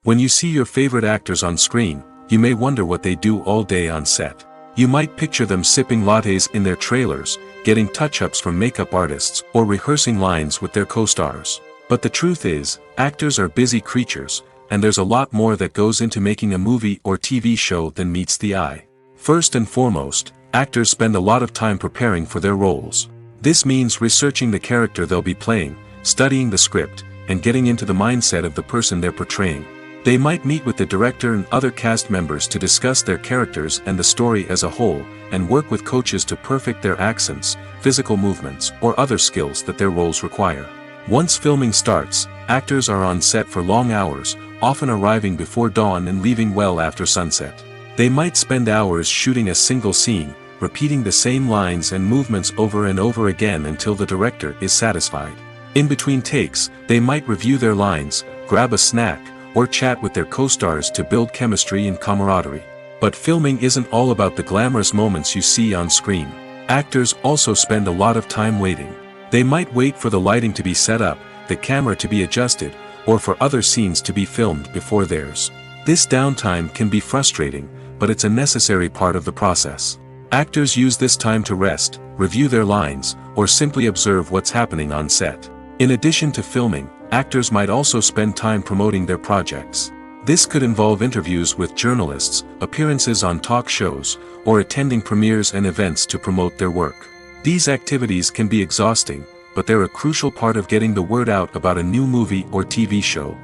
When you see your favorite actors on screen, you may wonder what they do all day on set. You might picture them sipping lattes in their trailers, getting touch-ups from makeup artists, or rehearsing lines with their co-stars. But the truth is, actors are busy creatures, and there's a lot more that goes into making a movie or TV show than meets the eye. First and foremost, actors spend a lot of time preparing for their roles. This means researching the character they'll be playing, studying the script, and getting into the mindset of the person they're portraying. They might meet with the director and other cast members to discuss their characters and the story as a whole, and work with coaches to perfect their accents, physical movements, or other skills that their roles require. Once filming starts, actors are on set for long hours, often arriving before dawn and leaving well after sunset. They might spend hours shooting a single scene, repeating the same lines and movements over and over again until the director is satisfied. In between takes, they might review their lines, grab a snack, or chat with their co-stars to build chemistry and camaraderie. But filming isn't all about the glamorous moments you see on screen. Actors also spend a lot of time waiting. They might wait for the lighting to be set up, the camera to be adjusted, or for other scenes to be filmed before theirs. This downtime can be frustrating, but it's a necessary part of the process. Actors use this time to rest, review their lines, or simply observe what's happening on set. In addition to filming, actors might also spend time promoting their projects. This could involve interviews with journalists, appearances on talk shows, or attending premieres and events to promote their work. These activities can be exhausting, but they're a crucial part of getting the word out about a new movie or TV show.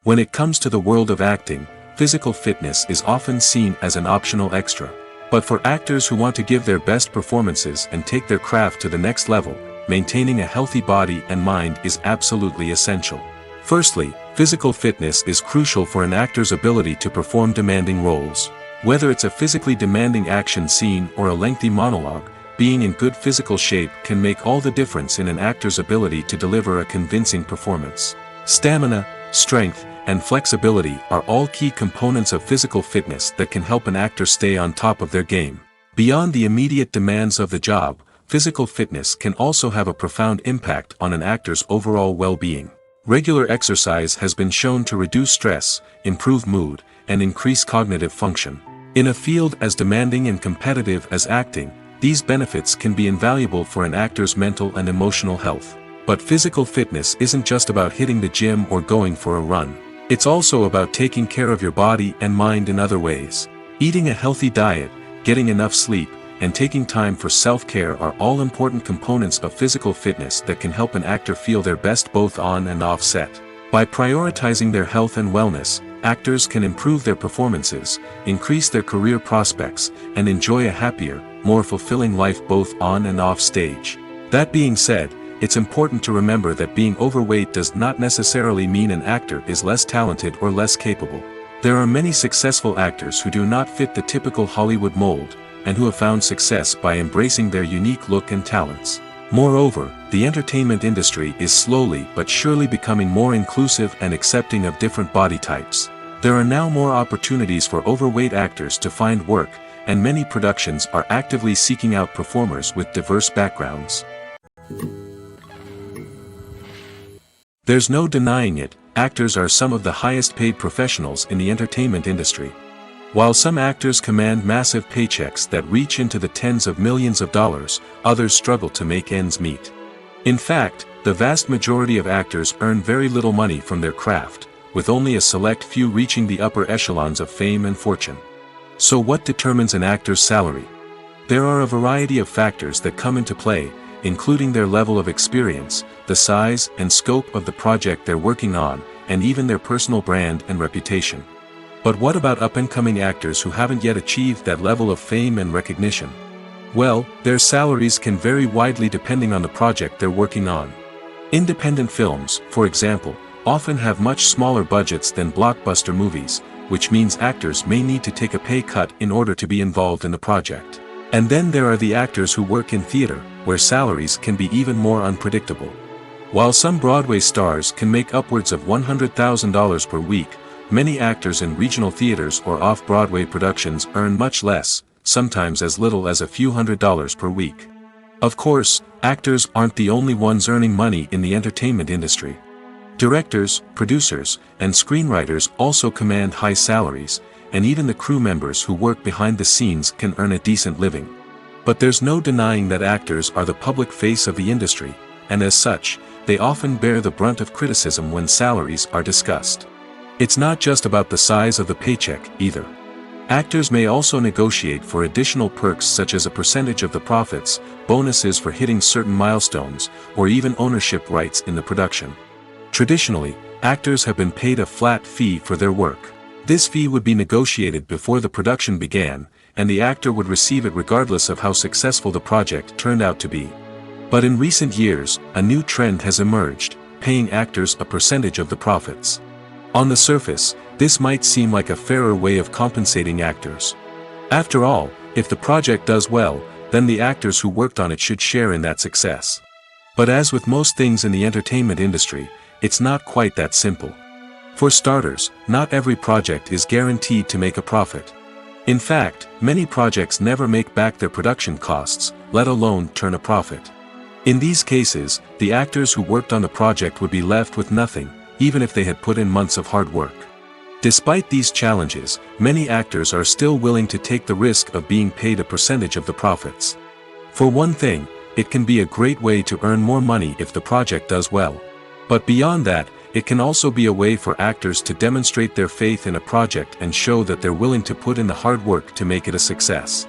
When it comes to the world of acting, physical fitness is often seen as an optional extra. But for actors who want to give their best performances and take their craft to the next level, maintaining a healthy body and mind is absolutely essential. Firstly, physical fitness is crucial for an actor's ability to perform demanding roles. Whether it's a physically demanding action scene or a lengthy monologue, being in good physical shape can make all the difference in an actor's ability to deliver a convincing performance. Stamina, strength, and flexibility are all key components of physical fitness that can help an actor stay on top of their game. Beyond the immediate demands of the job, physical fitness can also have a profound impact on an actor's overall well-being. Regular exercise has been shown to reduce stress, improve mood, and increase cognitive function. In a field as demanding and competitive as acting, these benefits can be invaluable for an actor's mental and emotional health. But physical fitness isn't just about hitting the gym or going for a run. It's also about taking care of your body and mind in other ways. Eating a healthy diet, getting enough sleep, and taking time for self-care are all important components of physical fitness that can help an actor feel their best both on and off set. By prioritizing their health and wellness, actors can improve their performances, increase their career prospects, and enjoy a happier, more fulfilling life both on and off stage. That being said, it's important to remember that being overweight does not necessarily mean an actor is less talented or less capable. There are many successful actors who do not fit the typical Hollywood mold, and who have found success by embracing their unique look and talents. Moreover, the entertainment industry is slowly but surely becoming more inclusive and accepting of different body types. There are now more opportunities for overweight actors to find work, and many productions are actively seeking out performers with diverse backgrounds. There's no denying it, actors are some of the highest paid professionals in the entertainment industry. While some actors command massive paychecks that reach into the tens of millions of dollars, others struggle to make ends meet. In fact, the vast majority of actors earn very little money from their craft, with only a select few reaching the upper echelons of fame and fortune. So what determines an actor's salary? There are a variety of factors that come into play, including their level of experience, the size and scope of the project they're working on, and even their personal brand and reputation. But what about up-and-coming actors who haven't yet achieved that level of fame and recognition? Well, their salaries can vary widely depending on the project they're working on. Independent films, for example, often have much smaller budgets than blockbuster movies, which means actors may need to take a pay cut in order to be involved in the project. And then there are the actors who work in theater, where salaries can be even more unpredictable. While some Broadway stars can make upwards of $100,000 per week, many actors in regional theaters or off-Broadway productions earn much less, sometimes as little as a few $100s per week. Of course, actors aren't the only ones earning money in the entertainment industry. Directors, producers, and screenwriters also command high salaries, and even the crew members who work behind the scenes can earn a decent living. But there's no denying that actors are the public face of the industry, and as such, they often bear the brunt of criticism when salaries are discussed. It's not just about the size of the paycheck, either. Actors may also negotiate for additional perks such as a percentage of the profits, bonuses for hitting certain milestones, or even ownership rights in the production. Traditionally, actors have been paid a flat fee for their work. This fee would be negotiated before the production began, and the actor would receive it regardless of how successful the project turned out to be. But in recent years, a new trend has emerged, paying actors a percentage of the profits. On the surface, this might seem like a fairer way of compensating actors. After all, if the project does well, then the actors who worked on it should share in that success. But as with most things in the entertainment industry, it's not quite that simple. For starters, not every project is guaranteed to make a profit. In fact, many projects never make back their production costs, let alone turn a profit. In these cases, the actors who worked on the project would be left with nothing, even if they had put in months of hard work. Despite these challenges, many actors are still willing to take the risk of being paid a percentage of the profits. For one thing, it can be a great way to earn more money if the project does well. But beyond that, it can also be a way for actors to demonstrate their faith in a project and show that they're willing to put in the hard work to make it a success.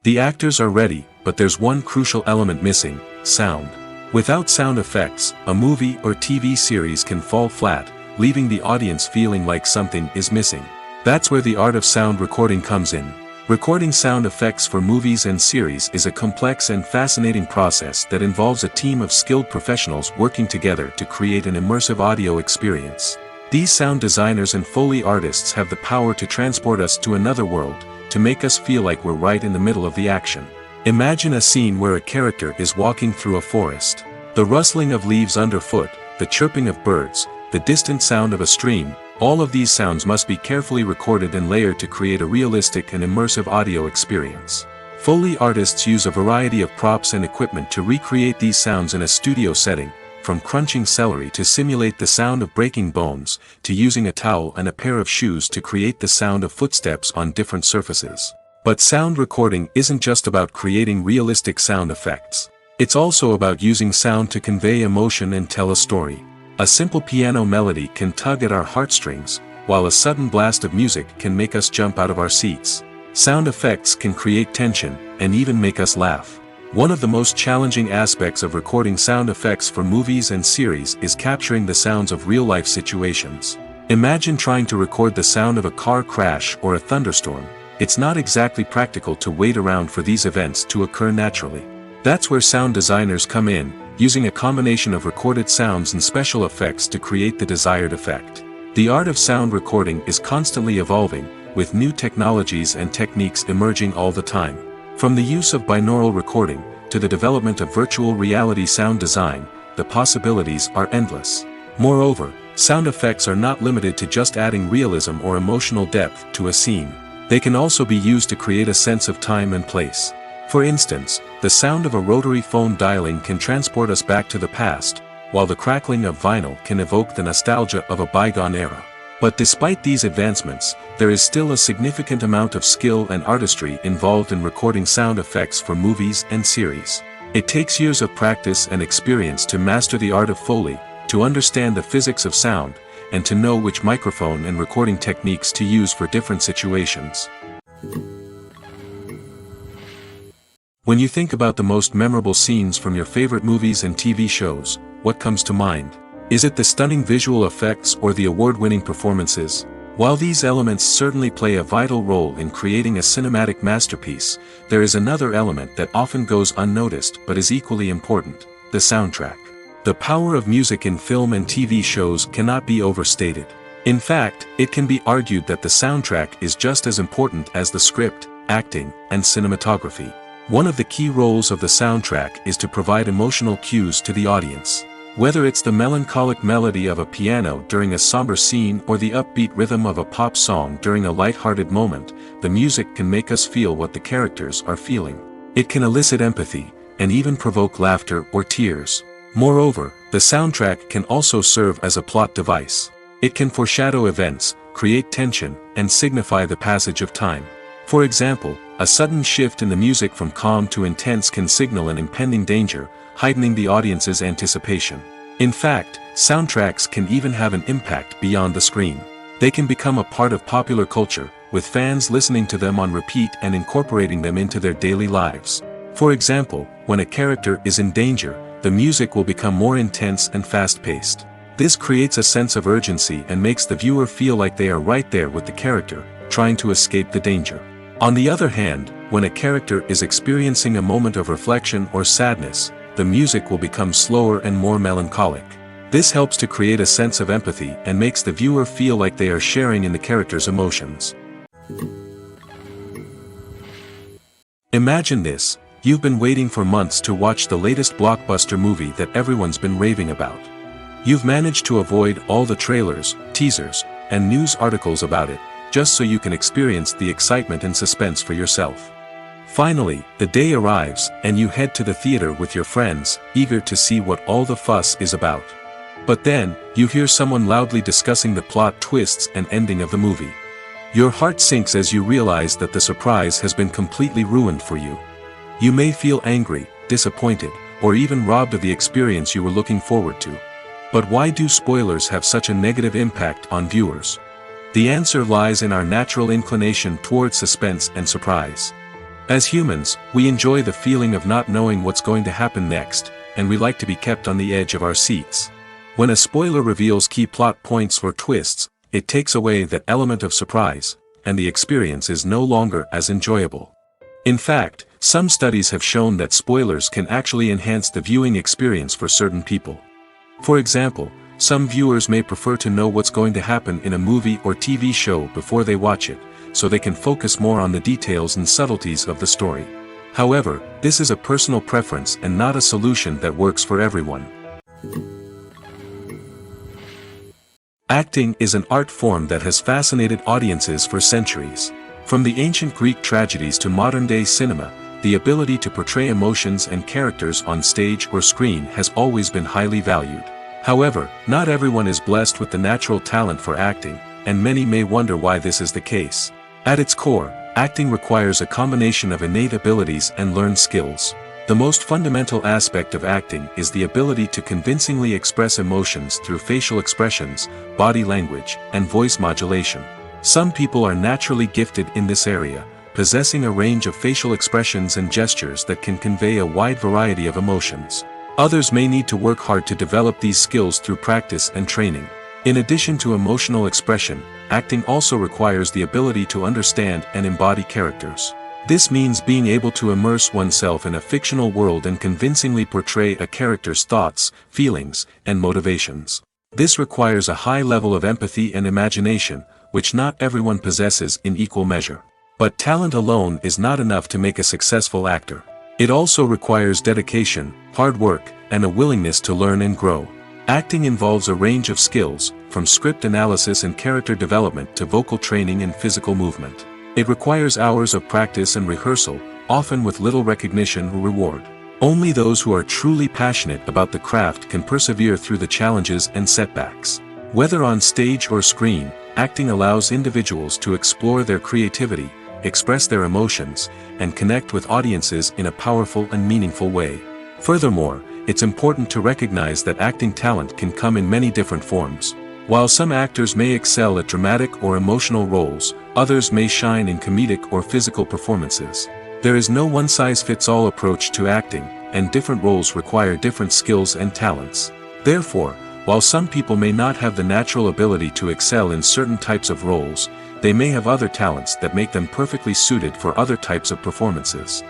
The actors are ready, but there's one crucial element missing: sound. Without sound effects, a movie or TV series can fall flat, leaving the audience feeling like something is missing. That's where the art of sound recording comes in. Recording sound effects for movies and series is a complex and fascinating process that involves a team of skilled professionals working together to create an immersive audio experience. These sound designers and Foley artists have the power to transport us to another world, to make us feel like we're right in the middle of the action. Imagine a scene where a character is walking through a forest. The rustling of leaves underfoot, the chirping of birds, the distant sound of a stream, all of these sounds must be carefully recorded and layered to create a realistic and immersive audio experience. Foley artists use a variety of props and equipment to recreate these sounds in a studio setting, from crunching celery to simulate the sound of breaking bones, to using a towel and a pair of shoes to create the sound of footsteps on different surfaces. But sound recording isn't just about creating realistic sound effects. It's also about using sound to convey emotion and tell a story. A simple piano melody can tug at our heartstrings, while a sudden blast of music can make us jump out of our seats. Sound effects can create tension, and even make us laugh. One of the most challenging aspects of recording sound effects for movies and series is capturing the sounds of real-life situations. Imagine trying to record the sound of a car crash or a thunderstorm. It's not exactly practical to wait around for these events to occur naturally. That's where sound designers come in, using a combination of recorded sounds and special effects to create the desired effect. The art of sound recording is constantly evolving, with new technologies and techniques emerging all the time. From the use of binaural recording, to the development of virtual reality sound design, the possibilities are endless. Moreover, sound effects are not limited to just adding realism or emotional depth to a scene. They can also be used to create a sense of time and place. For instance, the sound of a rotary phone dialing can transport us back to the past, while the crackling of vinyl can evoke the nostalgia of a bygone era. But despite these advancements, there is still a significant amount of skill and artistry involved in recording sound effects for movies and series. It takes years of practice and experience to master the art of Foley, to understand the physics of sound, and to know which microphone and recording techniques to use for different situations. When you think about the most memorable scenes from your favorite movies and TV shows, what comes to mind? Is it the stunning visual effects or the award-winning performances? While these elements certainly play a vital role in creating a cinematic masterpiece, there is another element that often goes unnoticed but is equally important: the soundtrack. The power of music in film and TV shows cannot be overstated. In fact, it can be argued that the soundtrack is just as important as the script, acting, and cinematography. One of the key roles of the soundtrack is to provide emotional cues to the audience. Whether it's the melancholic melody of a piano during a somber scene or the upbeat rhythm of a pop song during a light-hearted moment, the music can make us feel what the characters are feeling. It can elicit empathy, and even provoke laughter or tears. Moreover, the soundtrack can also serve as a plot device. It can foreshadow events, create tension, and signify the passage of time. For example, a sudden shift in the music from calm to intense can signal an impending danger, heightening the audience's anticipation. In fact, soundtracks can even have an impact beyond the screen. They can become a part of popular culture, with fans listening to them on repeat and incorporating them into their daily lives. For example, when a character is in danger, the music will become more intense and fast-paced. This creates a sense of urgency and makes the viewer feel like they are right there with the character, trying to escape the danger. On the other hand, when a character is experiencing a moment of reflection or sadness, the music will become slower and more melancholic. This helps to create a sense of empathy and makes the viewer feel like they are sharing in the character's emotions. Imagine this: you've been waiting for months to watch the latest blockbuster movie that everyone's been raving about. You've managed to avoid all the trailers, teasers, and news articles about it, just so you can experience the excitement and suspense for yourself. Finally, the day arrives, and you head to the theater with your friends, eager to see what all the fuss is about. But then, you hear someone loudly discussing the plot twists and ending of the movie. Your heart sinks as you realize that the surprise has been completely ruined for you. You may feel angry, disappointed, or even robbed of the experience you were looking forward to. But why do spoilers have such a negative impact on viewers? The answer lies in our natural inclination toward suspense and surprise. As humans, we enjoy the feeling of not knowing what's going to happen next, and we like to be kept on the edge of our seats. When a spoiler reveals key plot points or twists, it takes away that element of surprise, and the experience is no longer as enjoyable. In fact, some studies have shown that spoilers can actually enhance the viewing experience for certain people. For example, some viewers may prefer to know what's going to happen in a movie or TV show before they watch it, so they can focus more on the details and subtleties of the story. However, this is a personal preference and not a solution that works for everyone. Acting is an art form that has fascinated audiences for centuries. From the ancient Greek tragedies to modern-day cinema, the ability to portray emotions and characters on stage or screen has always been highly valued. However, not everyone is blessed with the natural talent for acting, and many may wonder why this is the case. At its core, acting requires a combination of innate abilities and learned skills. The most fundamental aspect of acting is the ability to convincingly express emotions through facial expressions, body language, and voice modulation. Some people are naturally gifted in this area, possessing a range of facial expressions and gestures that can convey a wide variety of emotions. Others may need to work hard to develop these skills through practice and training. In addition to emotional expression, acting also requires the ability to understand and embody characters. This means being able to immerse oneself in a fictional world and convincingly portray a character's thoughts, feelings, and motivations. This requires a high level of empathy and imagination, which not everyone possesses in equal measure. But talent alone is not enough to make a successful actor. It also requires dedication, hard work, and a willingness to learn and grow. Acting involves a range of skills, from script analysis and character development to vocal training and physical movement. It requires hours of practice and rehearsal, often with little recognition or reward. Only those who are truly passionate about the craft can persevere through the challenges and setbacks. Whether on stage or screen, acting allows individuals to explore their creativity, express their emotions, and connect with audiences in a powerful and meaningful way. Furthermore, it's important to recognize that acting talent can come in many different forms. While some actors may excel at dramatic or emotional roles, others may shine in comedic or physical performances. There is no one-size-fits-all approach to acting, and different roles require different skills and talents. Therefore, while some people may not have the natural ability to excel in certain types of roles, they may have other talents that make them perfectly suited for other types of performances.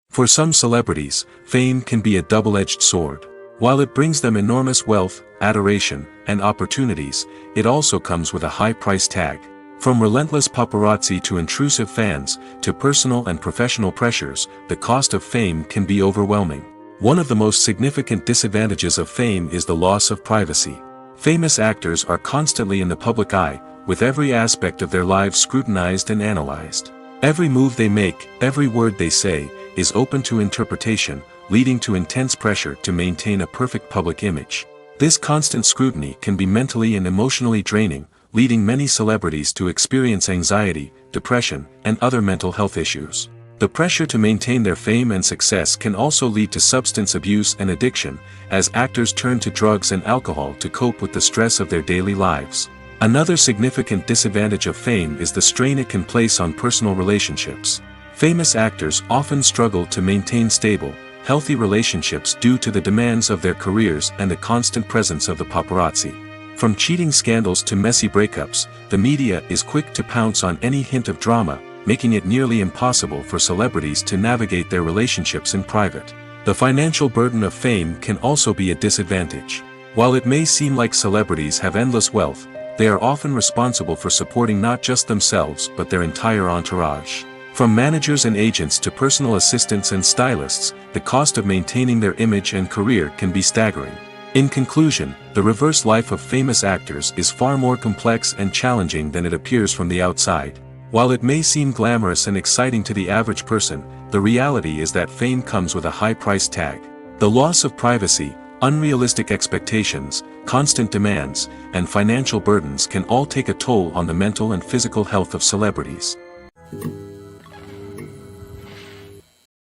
For some celebrities, fame can be a double-edged sword. While it brings them enormous wealth, adoration, and opportunities, it also comes with a high price tag. From relentless paparazzi to intrusive fans, to personal and professional pressures, the cost of fame can be overwhelming. One of the most significant disadvantages of fame is the loss of privacy. Famous actors are constantly in the public eye, with every aspect of their lives scrutinized and analyzed. Every move they make, every word they say, is open to interpretation, leading to intense pressure to maintain a perfect public image. This constant scrutiny can be mentally and emotionally draining, leading many celebrities to experience anxiety, depression, and other mental health issues. The pressure to maintain their fame and success can also lead to substance abuse and addiction, as actors turn to drugs and alcohol to cope with the stress of their daily lives. Another significant disadvantage of fame is the strain it can place on personal relationships. Famous actors often struggle to maintain stable, healthy relationships due to the demands of their careers and the constant presence of the paparazzi. From cheating scandals to messy breakups, the media is quick to pounce on any hint of drama, making it nearly impossible for celebrities to navigate their relationships in private. The financial burden of fame can also be a disadvantage. While it may seem like celebrities have endless wealth, they are often responsible for supporting not just themselves but their entire entourage. From managers and agents to personal assistants and stylists, the cost of maintaining their image and career can be staggering. In conclusion, the reverse life of famous actors is far more complex and challenging than it appears from the outside. While it may seem glamorous and exciting to the average person, the reality is that fame comes with a high price tag. The loss of privacy, unrealistic expectations, constant demands, and financial burdens can all take a toll on the mental and physical health of celebrities.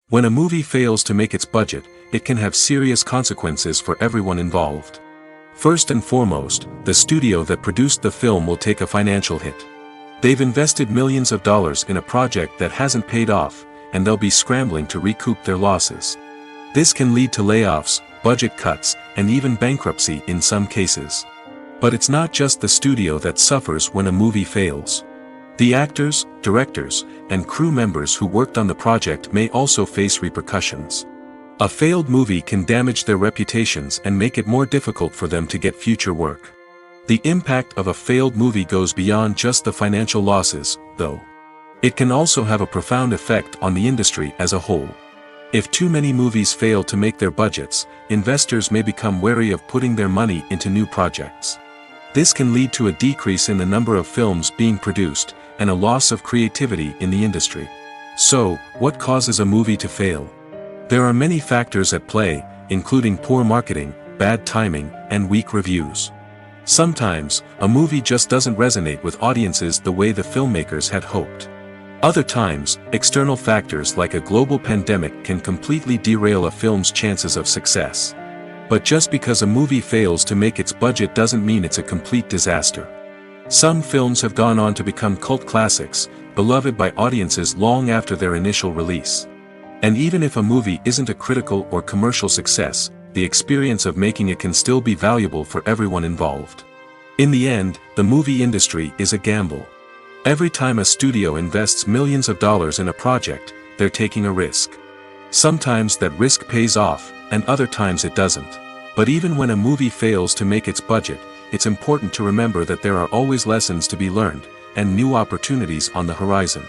When a movie fails to make its budget, it can have serious consequences for everyone involved. First and foremost, the studio that produced the film will take a financial hit. They've invested millions of dollars in a project that hasn't paid off, and they'll be scrambling to recoup their losses. This can lead to layoffs, budget cuts, and even bankruptcy in some cases. But it's not just the studio that suffers when a movie fails. The actors, directors, and crew members who worked on the project may also face repercussions. A failed movie can damage their reputations and make it more difficult for them to get future work. The impact of a failed movie goes beyond just the financial losses, though. It can also have a profound effect on the industry as a whole. If too many movies fail to make their budgets, investors may become wary of putting their money into new projects. This can lead to a decrease in the number of films being produced, and a loss of creativity in the industry. So, what causes a movie to fail? There are many factors at play, including poor marketing, bad timing, and weak reviews. Sometimes, a movie just doesn't resonate with audiences the way the filmmakers had hoped. Other times, external factors like a global pandemic can completely derail a film's chances of success. But just because a movie fails to make its budget doesn't mean it's a complete disaster. Some films have gone on to become cult classics, beloved by audiences long after their initial release. And even if a movie isn't a critical or commercial success, the experience of making it can still be valuable for everyone involved. In the end, the movie industry is a gamble. Every time a studio invests millions of dollars in a project, they're taking a risk. Sometimes that risk pays off, and other times it doesn't. But even when a movie fails to make its budget, it's important to remember that there are always lessons to be learned, and new opportunities on the horizon.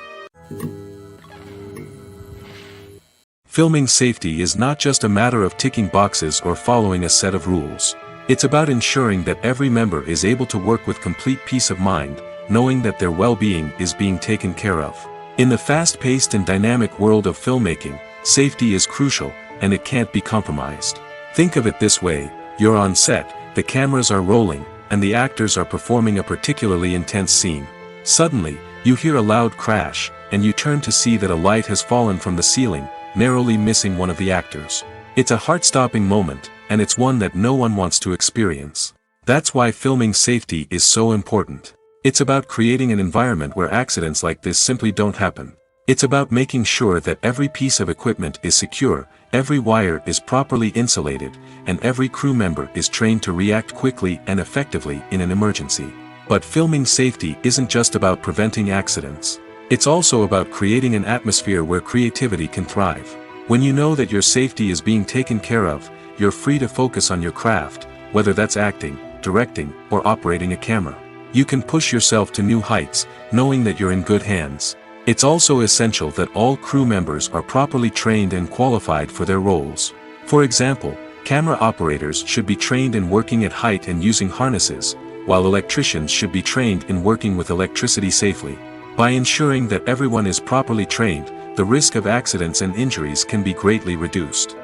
Filming safety is not just a matter of ticking boxes or following a set of rules. It's about ensuring that every member is able to work with complete peace of mind, knowing that their well-being is being taken care of. In the fast-paced and dynamic world of filmmaking, safety is crucial, and it can't be compromised. Think of it this way: you're on set, the cameras are rolling, and the actors are performing a particularly intense scene. Suddenly, you hear a loud crash, and you turn to see that a light has fallen from the ceiling, narrowly missing one of the actors. It's a heart-stopping moment, and it's one that no one wants to experience. That's why filming safety is so important. It's about creating an environment where accidents like this simply don't happen. It's about making sure that every piece of equipment is secure, every wire is properly insulated, and every crew member is trained to react quickly and effectively in an emergency. But filming safety isn't just about preventing accidents. It's also about creating an atmosphere where creativity can thrive. When you know that your safety is being taken care of, you're free to focus on your craft, whether that's acting, directing, or operating a camera. You can push yourself to new heights, knowing that you're in good hands. It's also essential that all crew members are properly trained and qualified for their roles. For example, camera operators should be trained in working at height and using harnesses, while electricians should be trained in working with electricity safely. By ensuring that everyone is properly trained, the risk of accidents and injuries can be greatly reduced.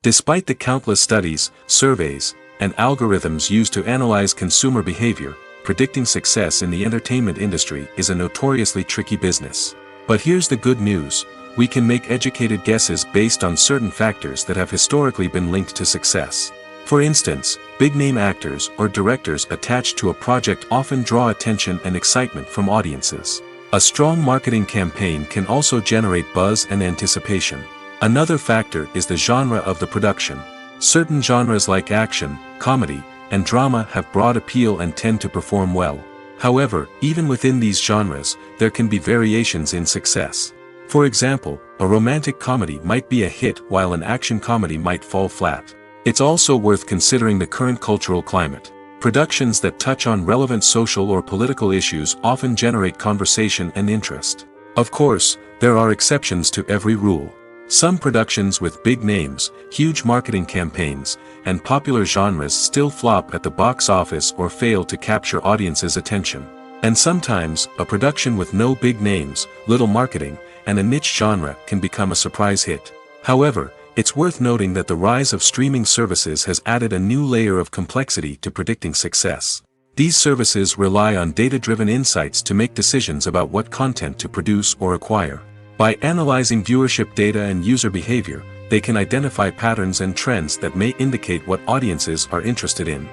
Despite the countless studies, surveys, and algorithms used to analyze consumer behavior, predicting success in the entertainment industry is a notoriously tricky business. But here's the good news: we can make educated guesses based on certain factors that have historically been linked to success. For instance, big-name actors or directors attached to a project often draw attention and excitement from audiences. A strong marketing campaign can also generate buzz and anticipation. Another factor is the genre of the production. Certain genres like action, comedy, and drama have broad appeal and tend to perform well. However, even within these genres, there can be variations in success. For example, a romantic comedy might be a hit while an action comedy might fall flat. It's also worth considering the current cultural climate. Productions that touch on relevant social or political issues often generate conversation and interest. Of course, there are exceptions to every rule. Some productions with big names, huge marketing campaigns, and popular genres still flop at the box office or fail to capture audiences' attention. And sometimes, a production with no big names, little marketing, and a niche genre can become a surprise hit. However, it's worth noting that the rise of streaming services has added a new layer of complexity to predicting success. These services rely on data-driven insights to make decisions about what content to produce or acquire. By analyzing viewership data and user behavior, they can identify patterns and trends that may indicate what audiences are interested in.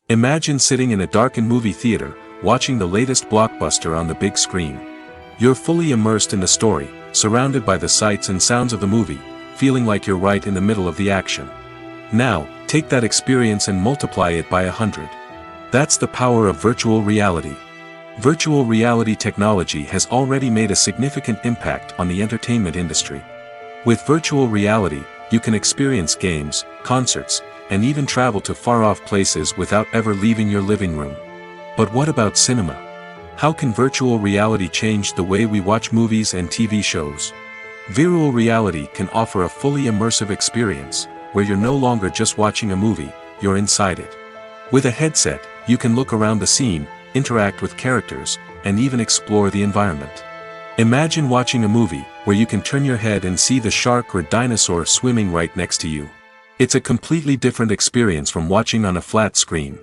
Imagine sitting in a darkened movie theater, watching the latest blockbuster on the big screen. You're fully immersed in the story, surrounded by the sights and sounds of the movie, feeling like you're right in the middle of the action. Now, take that experience and multiply it by 100. That's the power of virtual reality. Virtual reality technology has already made a significant impact on the entertainment industry. With virtual reality, you can experience games, concerts, and even travel to far-off places without ever leaving your living room. But what about cinema? How can virtual reality change the way we watch movies and TV shows? Virtual reality can offer a fully immersive experience, where you're no longer just watching a movie, you're inside it. With a headset, you can look around the scene, interact with characters, and even explore the environment. Imagine watching a movie where you can turn your head and see the shark or dinosaur swimming right next to you. It's a completely different experience from watching on a flat screen.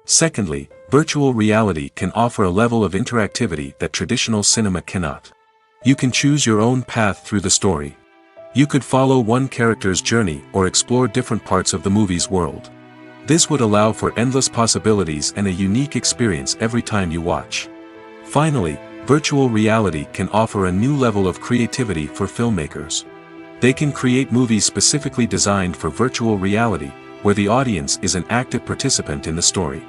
Secondly, virtual reality can offer a level of interactivity that traditional cinema cannot. You can choose your own path through the story. You could follow one character's journey or explore different parts of the movie's world. This would allow for endless possibilities and a unique experience every time you watch. Finally, virtual reality can offer a new level of creativity for filmmakers. They can create movies specifically designed for virtual reality, where the audience is an active participant in the story.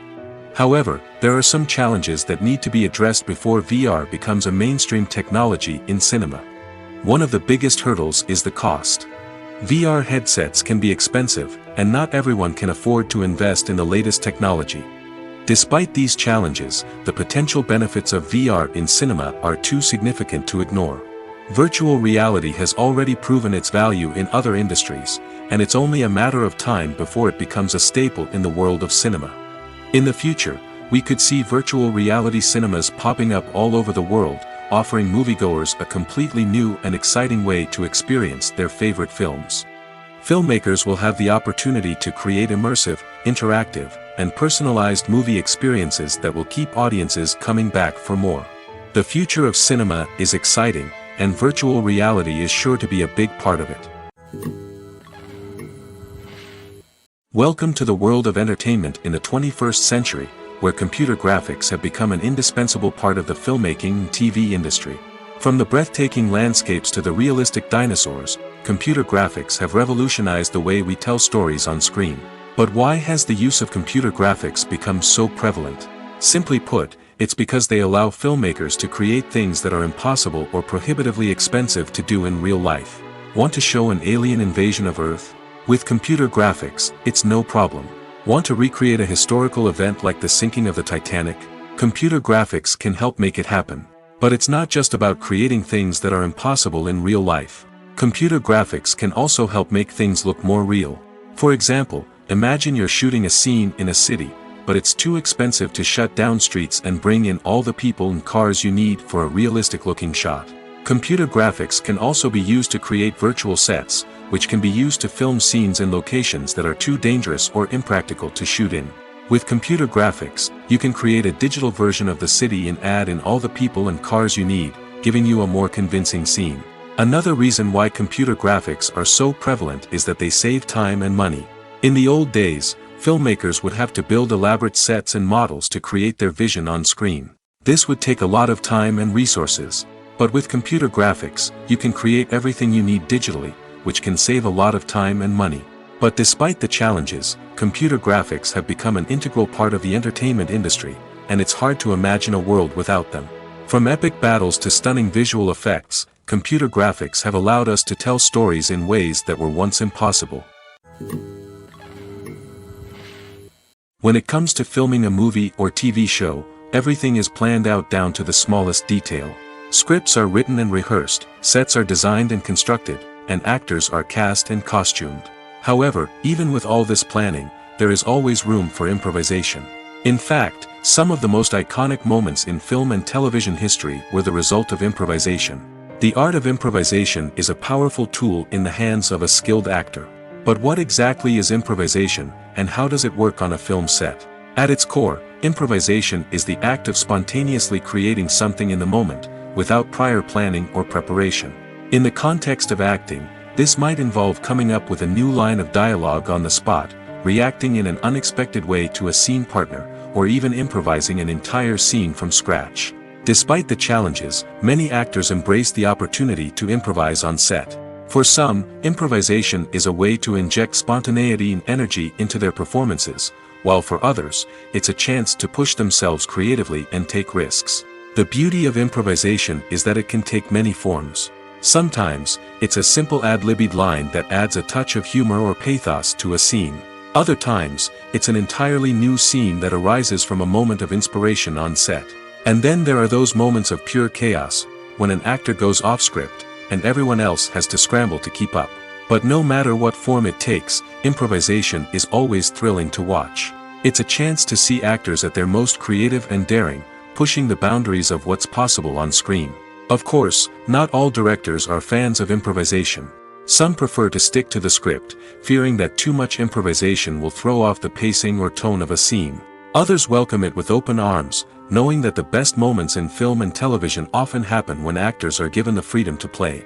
However, there are some challenges that need to be addressed before VR becomes a mainstream technology in cinema. One of the biggest hurdles is the cost. VR headsets can be expensive, and not everyone can afford to invest in the latest technology. Despite these challenges, the potential benefits of VR in cinema are too significant to ignore. Virtual reality has already proven its value in other industries, and it's only a matter of time before it becomes a staple in the world of cinema. In the future, we could see virtual reality cinemas popping up all over the world, offering moviegoers a completely new and exciting way to experience their favorite films. Filmmakers will have the opportunity to create immersive, interactive, and personalized movie experiences that will keep audiences coming back for more. The future of cinema is exciting, and virtual reality is sure to be a big part of it. Welcome to the world of entertainment in the 21st century, where computer graphics have become an indispensable part of the filmmaking and TV industry. From the breathtaking landscapes to the realistic dinosaurs, computer graphics have revolutionized the way we tell stories on screen. But why has the use of computer graphics become so prevalent? Simply put, it's because they allow filmmakers to create things that are impossible or prohibitively expensive to do in real life. Want to show an alien invasion of Earth? With computer graphics, it's no problem. Want to recreate a historical event like the sinking of the Titanic? Computer graphics can help make it happen. But it's not just about creating things that are impossible in real life. Computer graphics can also help make things look more real. For example, imagine you're shooting a scene in a city, but it's too expensive to shut down streets and bring in all the people and cars you need for a realistic-looking shot. Computer graphics can also be used to create virtual sets, which can be used to film scenes in locations that are too dangerous or impractical to shoot in. With computer graphics, you can create a digital version of the city and add in all the people and cars you need, giving you a more convincing scene. Another reason why computer graphics are so prevalent is that they save time and money. In the old days, filmmakers would have to build elaborate sets and models to create their vision on screen. This would take a lot of time and resources. But with computer graphics, you can create everything you need digitally, which can save a lot of time and money. But despite the challenges, computer graphics have become an integral part of the entertainment industry, and it's hard to imagine a world without them. From epic battles to stunning visual effects, computer graphics have allowed us to tell stories in ways that were once impossible. When it comes to filming a movie or TV show, everything is planned out down to the smallest detail. Scripts are written and rehearsed, sets are designed and constructed, and actors are cast and costumed. However, even with all this planning, there is always room for improvisation. In fact, some of the most iconic moments in film and television history were the result of improvisation. The art of improvisation is a powerful tool in the hands of a skilled actor. But what exactly is improvisation, and how does it work on a film set? At its core, improvisation is the act of spontaneously creating something in the moment, without prior planning or preparation. In the context of acting, this might involve coming up with a new line of dialogue on the spot, reacting in an unexpected way to a scene partner, or even improvising an entire scene from scratch. Despite the challenges, many actors embrace the opportunity to improvise on set. For some, improvisation is a way to inject spontaneity and energy into their performances, while for others, it's a chance to push themselves creatively and take risks. The beauty of improvisation is that it can take many forms. Sometimes, it's a simple ad-libbed line that adds a touch of humor or pathos to a scene. Other times, it's an entirely new scene that arises from a moment of inspiration on set. And then there are those moments of pure chaos, when an actor goes off script, and everyone else has to scramble to keep up. But no matter what form it takes, improvisation is always thrilling to watch. It's a chance to see actors at their most creative and daring, pushing the boundaries of what's possible on screen. Of course, not all directors are fans of improvisation. Some prefer to stick to the script, fearing that too much improvisation will throw off the pacing or tone of a scene. Others welcome it with open arms, knowing that the best moments in film and television often happen when actors are given the freedom to play.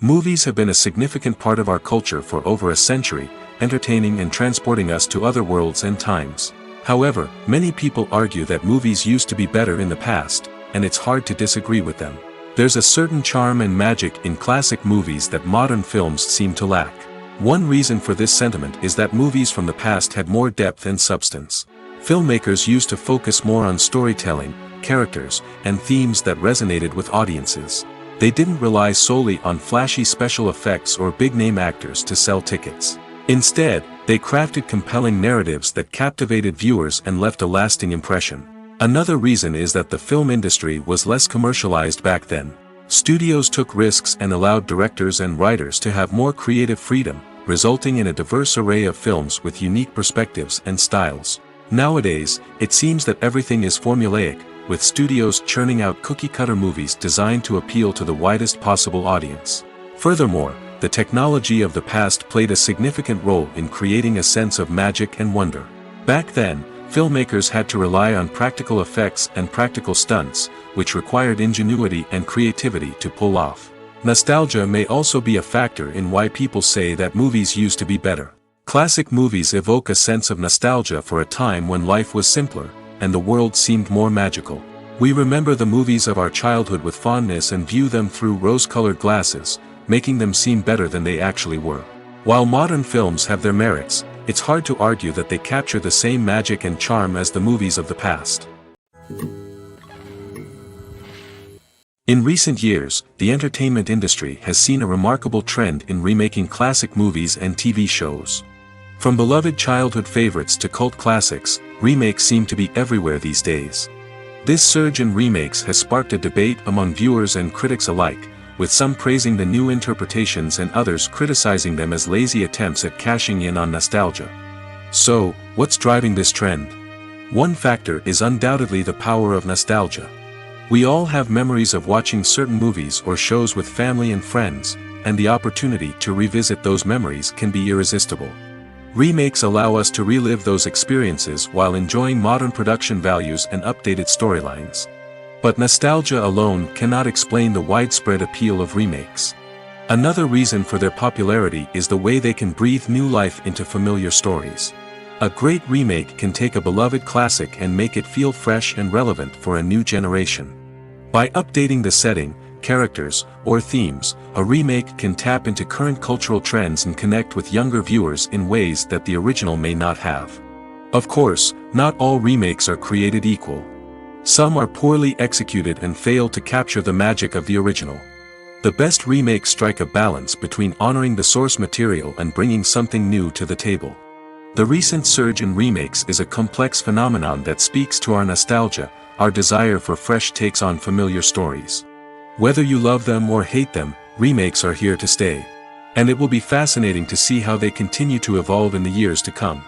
Movies have been a significant part of our culture for over a century, entertaining and transporting us to other worlds and times. However, many people argue that movies used to be better in the past, and it's hard to disagree with them. There's a certain charm and magic in classic movies that modern films seem to lack. One reason for this sentiment is that movies from the past had more depth and substance. Filmmakers used to focus more on storytelling, characters, and themes that resonated with audiences. They didn't rely solely on flashy special effects or big-name actors to sell tickets. Instead, they crafted compelling narratives that captivated viewers and left a lasting impression. Another reason is that the film industry was less commercialized back then. Studios took risks and allowed directors and writers to have more creative freedom, resulting in a diverse array of films with unique perspectives and styles. Nowadays, it seems that everything is formulaic, with studios churning out cookie-cutter movies designed to appeal to the widest possible audience. Furthermore, the technology of the past played a significant role in creating a sense of magic and wonder. Back then, filmmakers had to rely on practical effects and practical stunts, which required ingenuity and creativity to pull off. Nostalgia may also be a factor in why people say that movies used to be better. Classic movies evoke a sense of nostalgia for a time when life was simpler, and the world seemed more magical. We remember the movies of our childhood with fondness and view them through rose-colored glasses, making them seem better than they actually were. While modern films have their merits, it's hard to argue that they capture the same magic and charm as the movies of the past. In recent years, the entertainment industry has seen a remarkable trend in remaking classic movies and TV shows. From beloved childhood favorites to cult classics, remakes seem to be everywhere these days. This surge in remakes has sparked a debate among viewers and critics alike, with some praising the new interpretations and others criticizing them as lazy attempts at cashing in on nostalgia. So, what's driving this trend? One factor is undoubtedly the power of nostalgia. We all have memories of watching certain movies or shows with family and friends, and the opportunity to revisit those memories can be irresistible. Remakes allow us to relive those experiences while enjoying modern production values and updated storylines. But nostalgia alone cannot explain the widespread appeal of remakes. Another reason for their popularity is the way they can breathe new life into familiar stories. A great remake can take a beloved classic and make it feel fresh and relevant for a new generation. By updating the setting, characters, or themes, a remake can tap into current cultural trends and connect with younger viewers in ways that the original may not have. Of course, not all remakes are created equal. Some are poorly executed and fail to capture the magic of the original. The best remakes strike a balance between honoring the source material and bringing something new to the table. The recent surge in remakes is a complex phenomenon that speaks to our nostalgia, our desire for fresh takes on familiar stories. Whether you love them or hate them, remakes are here to stay. And it will be fascinating to see how they continue to evolve in the years to come.